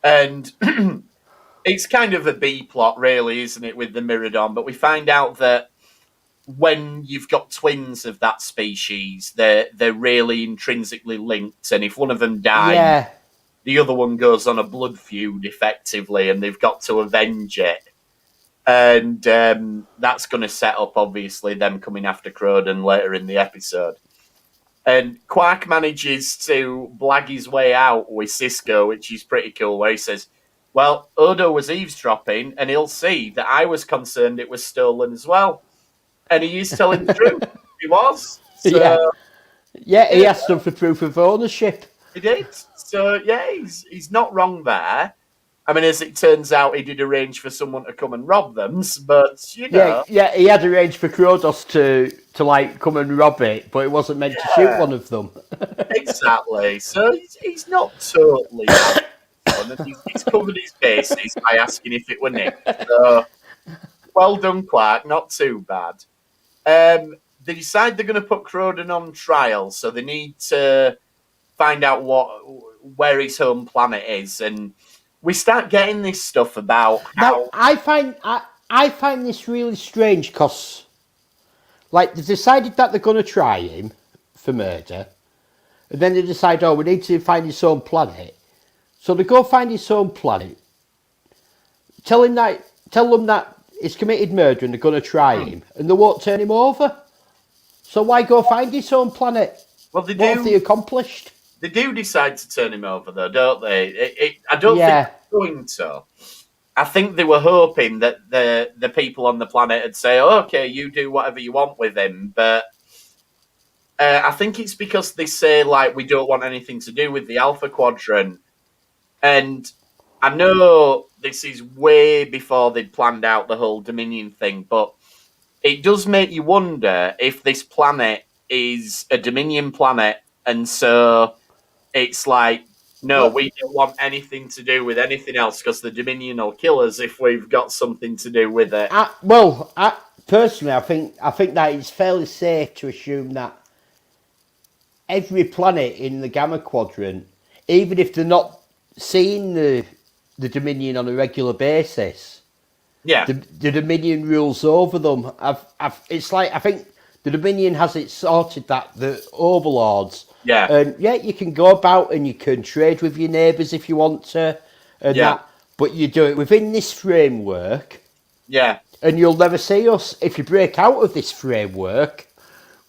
And it's kind of a B plot, really, isn't it, with the Miradon? But we find out that when you've got twins of that species, they're really intrinsically linked. And if one of them dies, the other one goes on a blood feud, effectively, and they've got to avenge it. And that's going to set up, obviously, them coming after Croden later in the episode. And Quark manages to blag his way out with Cisco, which is pretty cool, where he says, "Well, Odo was eavesdropping, and he'll see that I was concerned it was stolen as well." And he is telling the truth. He was. So, yeah, he asked them for proof of ownership. He did. So, yeah, he's not wrong there. I mean, as it turns out, he did arrange for someone to come and rob them, but, you know. Yeah, he had arranged for Krodos to like, come and rob it, but it wasn't meant to shoot one of them. Exactly. So he's not totally and he's covered his bases by asking if it were Nick. So, well done, Quark. Not too bad. They decide they're going to put Croden on trial, so they need to find out where his home planet is, and we start getting this stuff about how... Now, I find this really strange, because, like, they've decided that they're going to try him for murder, and then they decide, we need to find his own planet. So they go find his own planet, tell them that he's committed murder and they're going to try him, and they won't turn him over. So why go find his own planet? Well, what have they accomplished? They do decide to turn him over, though, don't they? I don't think they're going to. I think they were hoping that the people on the planet would say, "Okay, you do whatever you want with him," but I think it's because they say, like, we don't want anything to do with the Alpha Quadrant. And I know this is way before they'd planned out the whole Dominion thing, but it does make you wonder if this planet is a Dominion planet, and so it's like, no, we don't want anything to do with anything else because the Dominion will kill us if we've got something to do with it. Personally, I think that it's fairly safe to assume that every planet in the Gamma Quadrant, even if they're not seeing the Dominion on a regular basis, the Dominion rules over them. It's like, I think the Dominion has it sorted that the overlords. And you can go about and you can trade with your neighbours if you want to, and that. but you do it within this framework, Yeah. and you'll never see us. If you break out of this framework,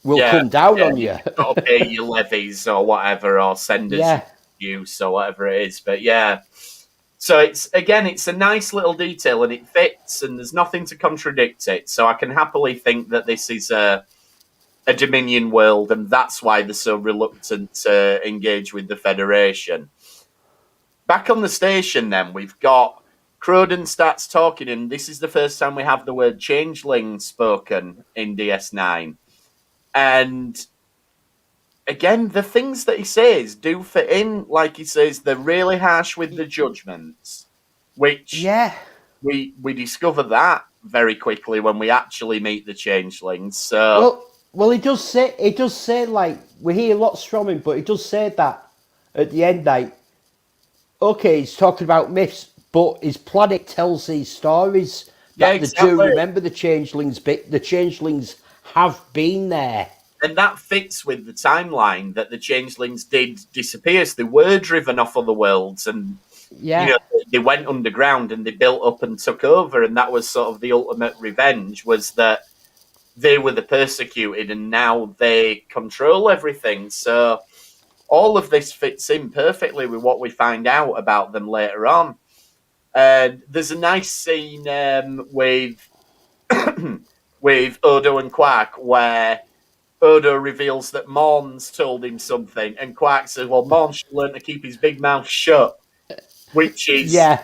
we'll come down on you. You've got to pay your levies or whatever, or send us use or whatever it is. But yeah. So it's a nice little detail, and it fits, and there's nothing to contradict it. So I can happily think that this is a Dominion world, and that's why they're so reluctant to engage with the Federation. Back on the station, then, we've got Croden starts talking, and this is the first time we have the word changeling spoken in DS9. And again, the things that he says do fit in. Like he says, they're really harsh with the judgments, which we discover that very quickly when we actually meet the changelings. So well, he does say like, we hear lots from him, but he does say that at the end, like, okay, he's talking about myths, but his planet tells these stories that they do remember the changelings. The changelings have been there. And that fits with the timeline that the changelings did disappear. So they were driven off other worlds, and they went underground and they built up and took over. And that was sort of the ultimate revenge, was that they were the persecuted and now they control everything. So all of this fits in perfectly with what we find out about them later on. There's a nice scene with with Odo and Quark where Odo reveals that Morn's told him something, and Quark says, well, Morn should learn to keep his big mouth shut, which is... Yeah.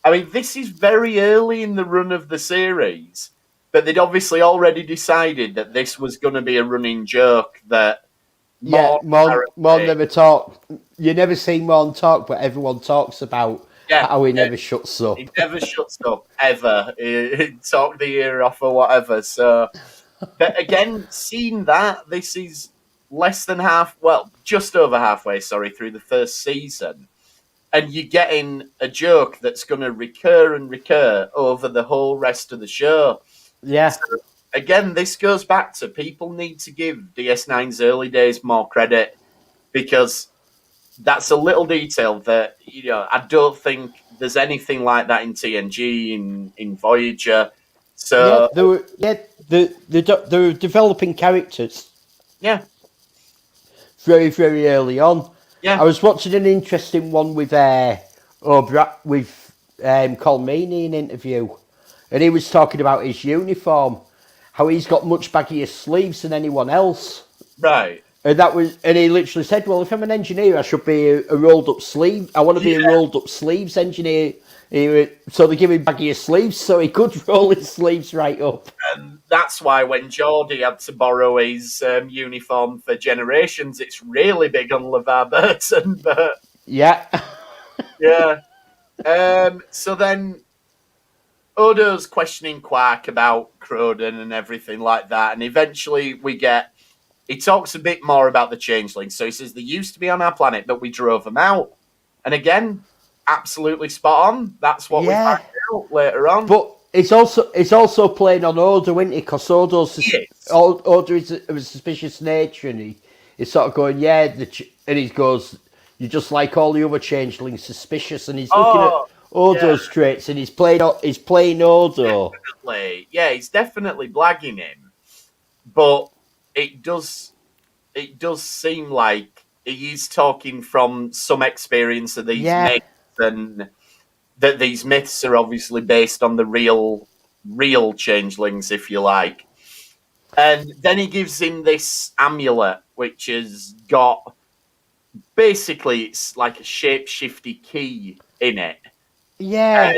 I mean, this is very early in the run of the series, but they'd obviously already decided that this was going to be a running joke that Morn never talk. You never see Morn talk, but everyone talks about how he never shuts up. He never shuts up, ever. He'd talk the ear off or whatever, so... But again, seeing that, this is just over halfway, through the first season. And you're getting a joke that's going to recur and recur over the whole rest of the show. Yeah. So, again, this goes back to people need to give DS9's early days more credit, because that's a little detail that, I don't think there's anything like that in TNG, in Voyager. So they were developing characters. Yeah. Very, very early on. Yeah. I was watching an interesting one with Colm Meaney in an interview, and he was talking about his uniform, how he's got much baggier sleeves than anyone else. Right. And he literally said, well, if I'm an engineer, I should be a rolled up sleeve. I want to be a rolled up sleeves engineer. So they give him baggier sleeves so he could roll his sleeves right up. And that's why when Geordie had to borrow his uniform for Generations, it's really big on LeVar Burton. But yeah. So then Odo's questioning Quark about Croden and everything like that. And eventually he talks a bit more about the changelings. So he says, they used to be on our planet, but we drove them out. And again, absolutely spot on. That's what we find out later on. But it's also playing on Odo, isn't it? Because Odo is of a suspicious nature, and he's sort of going, and he goes, you're just like all the other changelings, suspicious, and he's looking at Odo's traits, and he's playing Odo. Definitely. Yeah, he's definitely blagging him. But it does seem like he is talking from some experience of these myths, and that these myths are obviously based on the real changelings, if you like. And then he gives him this amulet, which has got, basically, it's like a shape-shifty key in it. Yeah,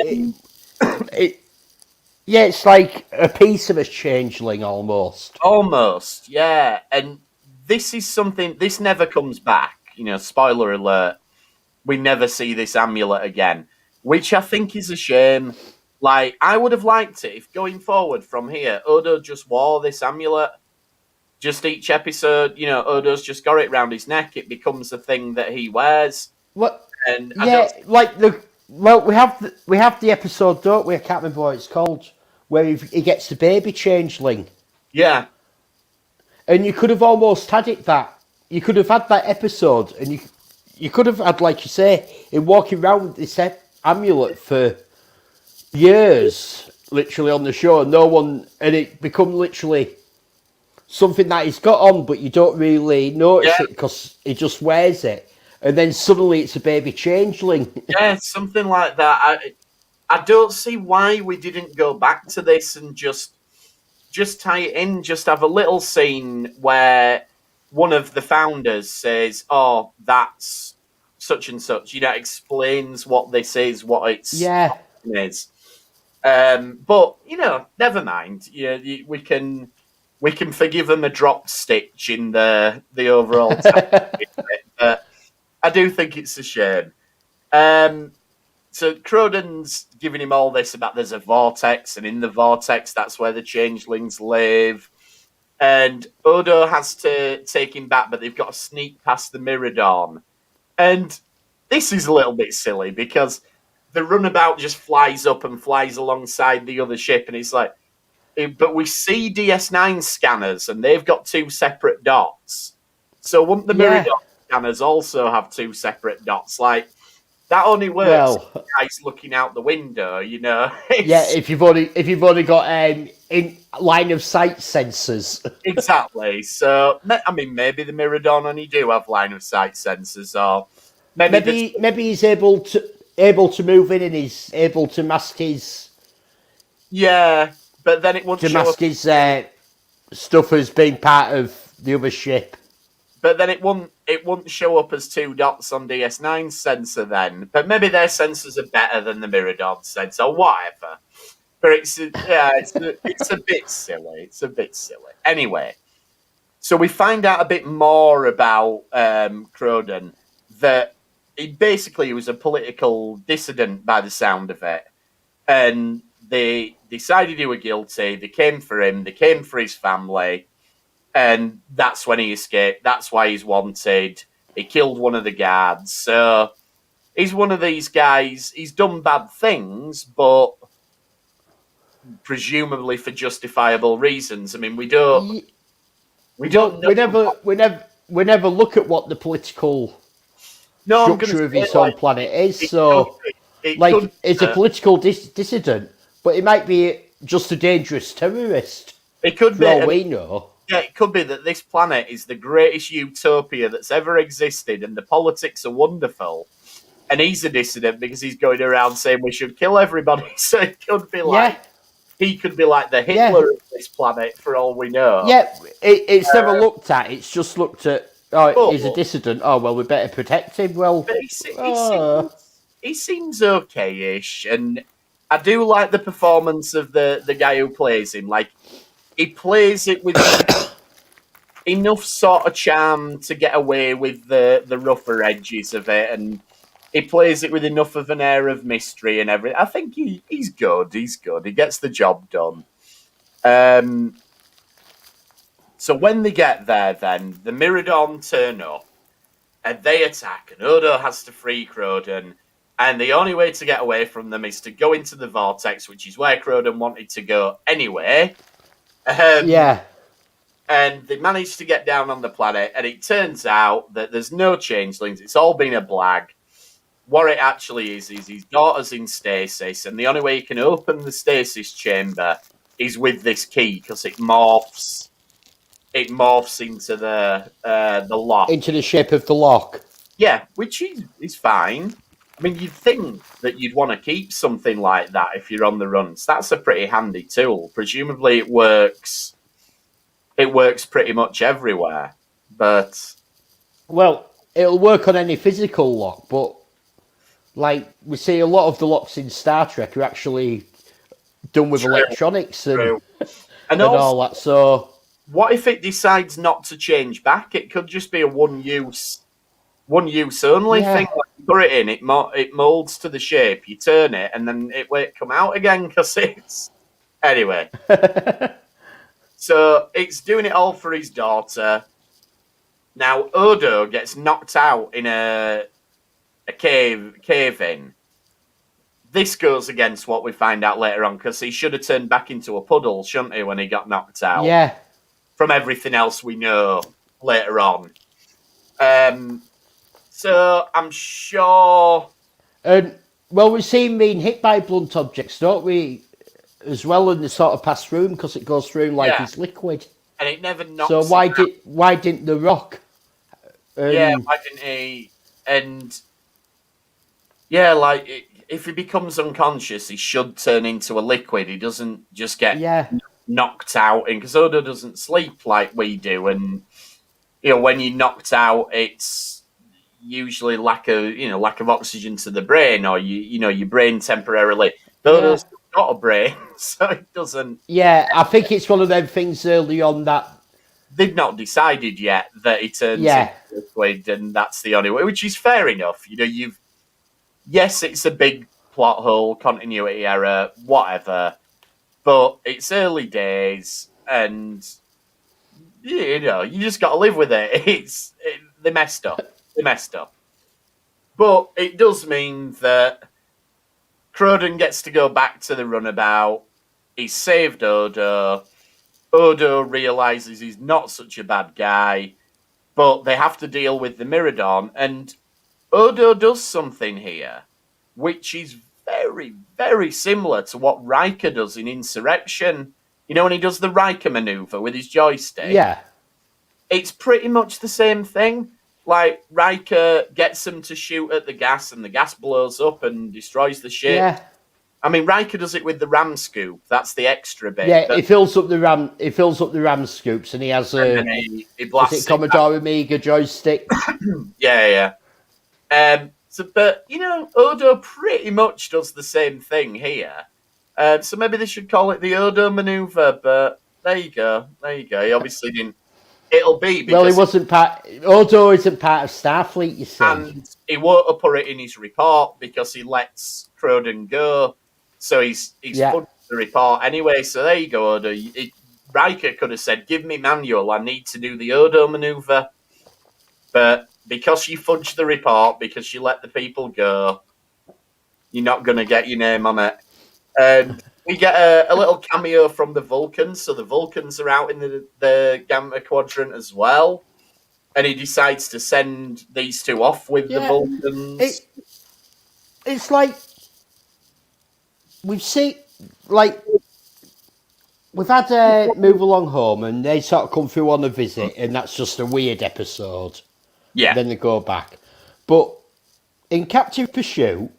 it's like a piece of a changeling almost. Almost, yeah. And this is something, this never comes back. Spoiler alert. We never see this amulet again, which I think is a shame. Like, I would have liked it if going forward from here, Odo just wore this amulet. Just each episode, Odo's just got it round his neck. It becomes a thing that he wears. What? And we have the episode, don't we? I can't remember what it's called, where he gets the baby changeling. Yeah. And you could have almost had it that. You could have had that episode, and you could have had, like you say, him walking around with this amulet for years, literally on the show. No one, and it become literally something that he's got on, but you don't really notice it because he just wears it, and then suddenly it's a baby changeling. Yeah, something like that. I don't see why we didn't go back to this and just tie it in. Just have a little scene where one of the founders says, "Oh, that's such and such." Explains what this is, what it's is. But never mind. We can forgive them a drop stitch in the overall. But I do think it's a shame. So Croden's giving him all this about there's a vortex, and in the vortex, that's where the changelings live. And Odo has to take him back, but they've got to sneak past the Miradon. And this is a little bit silly because the runabout just flies up and flies alongside the other ship, and it's like, but we see DS9 scanners, and they've got two separate dots. So wouldn't the Miradon scanners also have two separate dots? Like, that only works if the guy's looking out the window, if you've only got in line of sight sensors. Exactly. So I mean, maybe the Miradon only do have line of sight sensors, or maybe he's able to move in and he's able to mask his. Yeah, but then it wouldn't mask his stuff as being part of the other ship. But then it wouldn't show up as two dots on DS9's sensor then. But maybe their sensors are better than the Miradon sensor, or whatever. But it's a bit silly. It's a bit silly. Anyway, so we find out a bit more about Croden, that he basically was a political dissident by the sound of it. And they decided he was guilty. They came for him. They came for his family. And that's when he escaped. That's why he's wanted. He killed one of the guards. So he's one of these guys. He's done bad things, but presumably for justifiable reasons. I mean, we don't know. We never look at what the political structure of his own planet is. So, it's a political dissident, but it might be just a dangerous terrorist. It could be. For all we know. Yeah, it could be that this planet is the greatest utopia that's ever existed, and the politics are wonderful. And he's a dissident because he's going around saying we should kill everybody. So it could be like he could be like the Hitler of this planet, for all we know. Yeah, it's never looked at. It's just looked at. Oh, he's a dissident. Oh well, we better protect him. Well, he seems okay-ish, and I do like the performance of the guy who plays him. Like, he plays it with enough sort of charm to get away with the rougher edges of it, and he plays it with enough of an air of mystery and everything. I think he's good. He's good. He gets the job done. So when they get there, then the Miradon turn up, and they attack, and Odo has to free Croden, and the only way to get away from them is to go into the Vortex, which is where Croden wanted to go anyway. And they managed to get down on the planet, and it turns out that there's no changelings. It's all been a blag. What it actually is his daughter's in stasis, and the only way you can open the stasis chamber is with this key, because it morphs into the lock. Into the shape of the lock. Yeah, which is fine. I mean, you'd think that you'd want to keep something like that if you're on the run. So that's a pretty handy tool. Presumably it works pretty much everywhere. But well, it'll work on any physical lock, but like we see a lot of the locks in Star Trek are actually done with electronics and all that. So what if it decides not to change back? It could just be a one use only thing. Like, you put it in, it molds to the shape. You turn it, and then it won't come out again because it's anyway. So it's doing it all for his daughter. Now Odo gets knocked out in a cave in. This goes against what we find out later on, because he should have turned back into a puddle, shouldn't he, when he got knocked out? Yeah. From everything else we know later on. So I'm sure. And Well, we see him being hit by blunt objects, don't we? As well, and they sort of pass through him because it goes through him like it's liquid. And it never knocks So him out. why didn't the Rock? Yeah, why didn't he? And yeah, like if he becomes unconscious, he should turn into a liquid. He doesn't just get knocked out. And because Odo doesn't sleep like we do, and when you're knocked out, it's usually lack of oxygen to the brain, or your brain temporarily. Odo's got a brain, so it doesn't. Yeah, I think it's one of them things early on that they've not decided yet that he turns into liquid, and that's the only way, which is fair enough. Yes, it's a big plot hole, continuity error, whatever, but it's early days, and you just got to live with it. They messed up. But it does mean that Croden gets to go back to the runabout. He's saved Odo. Odo realizes he's not such a bad guy, but they have to deal with the Miradon, and Odo does something here, which is very, very similar to what Riker does in Insurrection. When he does the Riker maneuver with his joystick. Yeah. It's pretty much the same thing. Like, Riker gets him to shoot at the gas, and the gas blows up and destroys the ship. Yeah. I mean, Riker does it with the ram scoop. That's the extra bit. Yeah, he fills up the ram scoops, and he has he blasts is it Commodore Amiga joystick. Yeah. But Odo pretty much does the same thing here. So maybe they should call it the Odo maneuver. But there you go. He obviously didn't. It'll be because he wasn't part. Odo isn't part of Starfleet, you see, and he won't put it in his report because he lets Croden go. So he's put the report anyway. So there you go, Odo. Riker could have said, "Give me manual. I need to do the Odo maneuver." But because you fudged the report, because you let the people go, you're not going to get your name on it. And we get a little cameo from the Vulcans. So the Vulcans are out in the Gamma Quadrant as well. And he decides to send these two off with the Vulcans. It's like we've seen, like, we've had Move Along Home, and they sort of come through on a visit, and that's just a weird episode. Yeah. Then they go back. But in Captive Pursuit,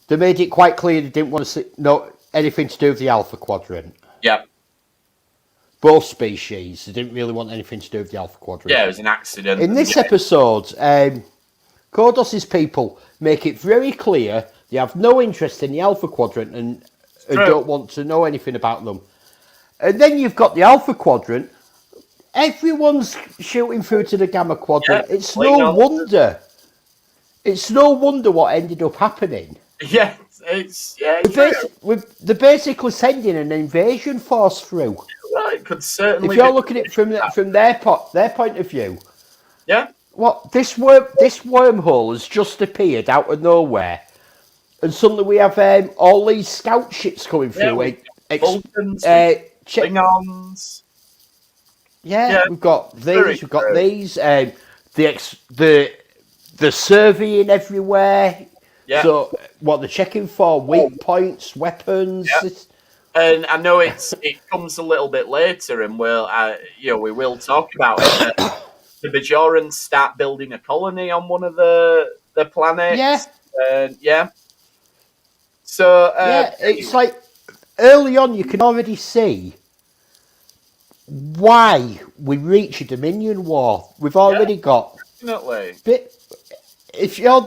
they made it quite clear they didn't want to know anything to do with the Alpha Quadrant. Yeah. Both species, they didn't really want anything to do with the Alpha Quadrant. Yeah, it was an accident. In this episode, Kodos's people make it very clear they have no interest in the Alpha Quadrant and don't want to know anything about them. And then you've got the Alpha Quadrant. Everyone's shooting through to the Gamma Quadrant. Yeah, it's no wonder. It's no wonder what ended up happening. Yeah, they're basically sending an invasion force through. Well, it could certainly. If you're looking at it from their point of view. Yeah. What this wormhole has just appeared out of nowhere, and suddenly we have all these scout ships coming through. Klingons. We've got these. We've got these. The surveying everywhere. Yeah. So what they're checking for? Weak points, weapons. Yeah. And I know it comes a little bit later, and we will talk about it. The Bajorans start building a colony on one of the planets. Yeah. So it's like early on you can already see why we reach a Dominion war. We've already got. Definitely. But if you're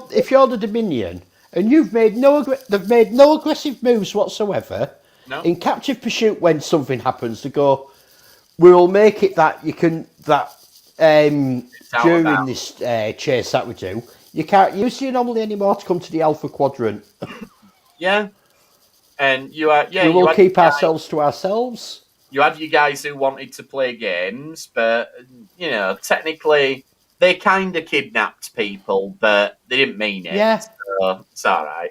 the Dominion and they've made no aggressive moves whatsoever. No. In Captive Pursuit, when something happens, they go, "We'll make it that you can during this chase that we do, you can't use the anomaly anymore to come to the Alpha Quadrant." Yeah, and we will keep ourselves to ourselves. You had you guys who wanted to play games, but technically they kind of kidnapped people, but they didn't mean it. Yeah, so it's all right.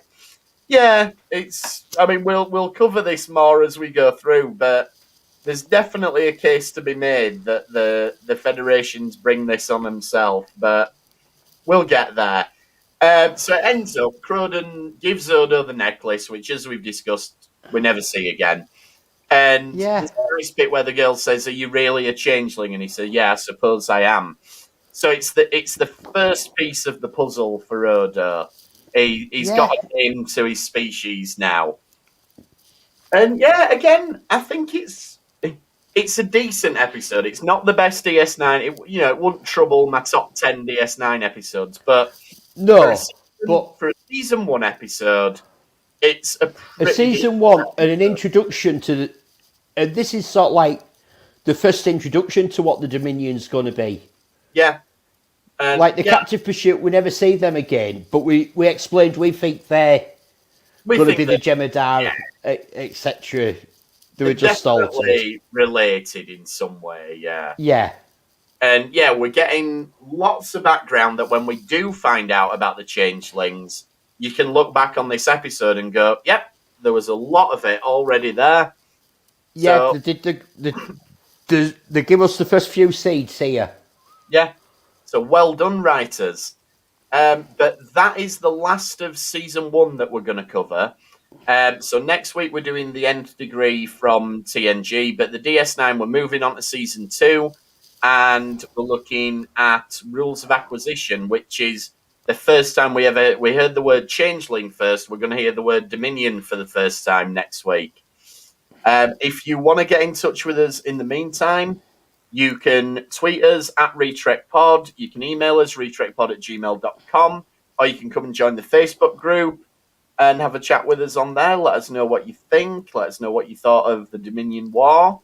Yeah, we'll cover this more as we go through, but there's definitely a case to be made that the Federations bring this on themselves, but we'll get there. So it ends up, Croden gives Odo the necklace, which, as we've discussed, we never see again. And Yeah. there's a nice bit where the girl says, "Are you really a changeling?" And he says, "Yeah, I suppose I am." So it's the first piece of the puzzle for Odo. He's got a name to his species now. And yeah, again, I think it's a decent episode. It's not the best DS9. It wouldn't trouble my top 10 DS9 episodes, but No, but for a season 1 episode, it's a season 1 and an introduction to the, and this is sort of like the first introduction to what the Dominion's going to be. Yeah. Like the Captive Pursuit, we never see them again, but we explained we think they're going to be the Jem'Hadar, etc. They were just definitely related in some way, yeah. Yeah. And yeah, we're getting lots of background that when we do find out about the changelings, you can look back on this episode and go, yep, there was a lot of it already there. Yeah, they give us the first few seeds here. Yeah. So well done, writers. But that is the last of season 1 that we're going to cover. So next week we're doing the Nth Degree from TNG, but the DS9 we're moving on to season 2, and we're looking at Rules of Acquisition, which is the first time we heard the word changeling first. We're going to hear the word Dominion for the first time next week. If you want to get in touch with us in the meantime, you can tweet us at RetrekPod. You can email us, retrekpod@gmail.com, or you can come and join the Facebook group and have a chat with us on there. Let us know what you think. Let us know what you thought of the Dominion War.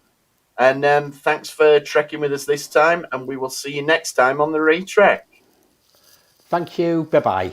And thanks for trekking with us this time, and we will see you next time on the Retrek. Thank you. Bye-bye.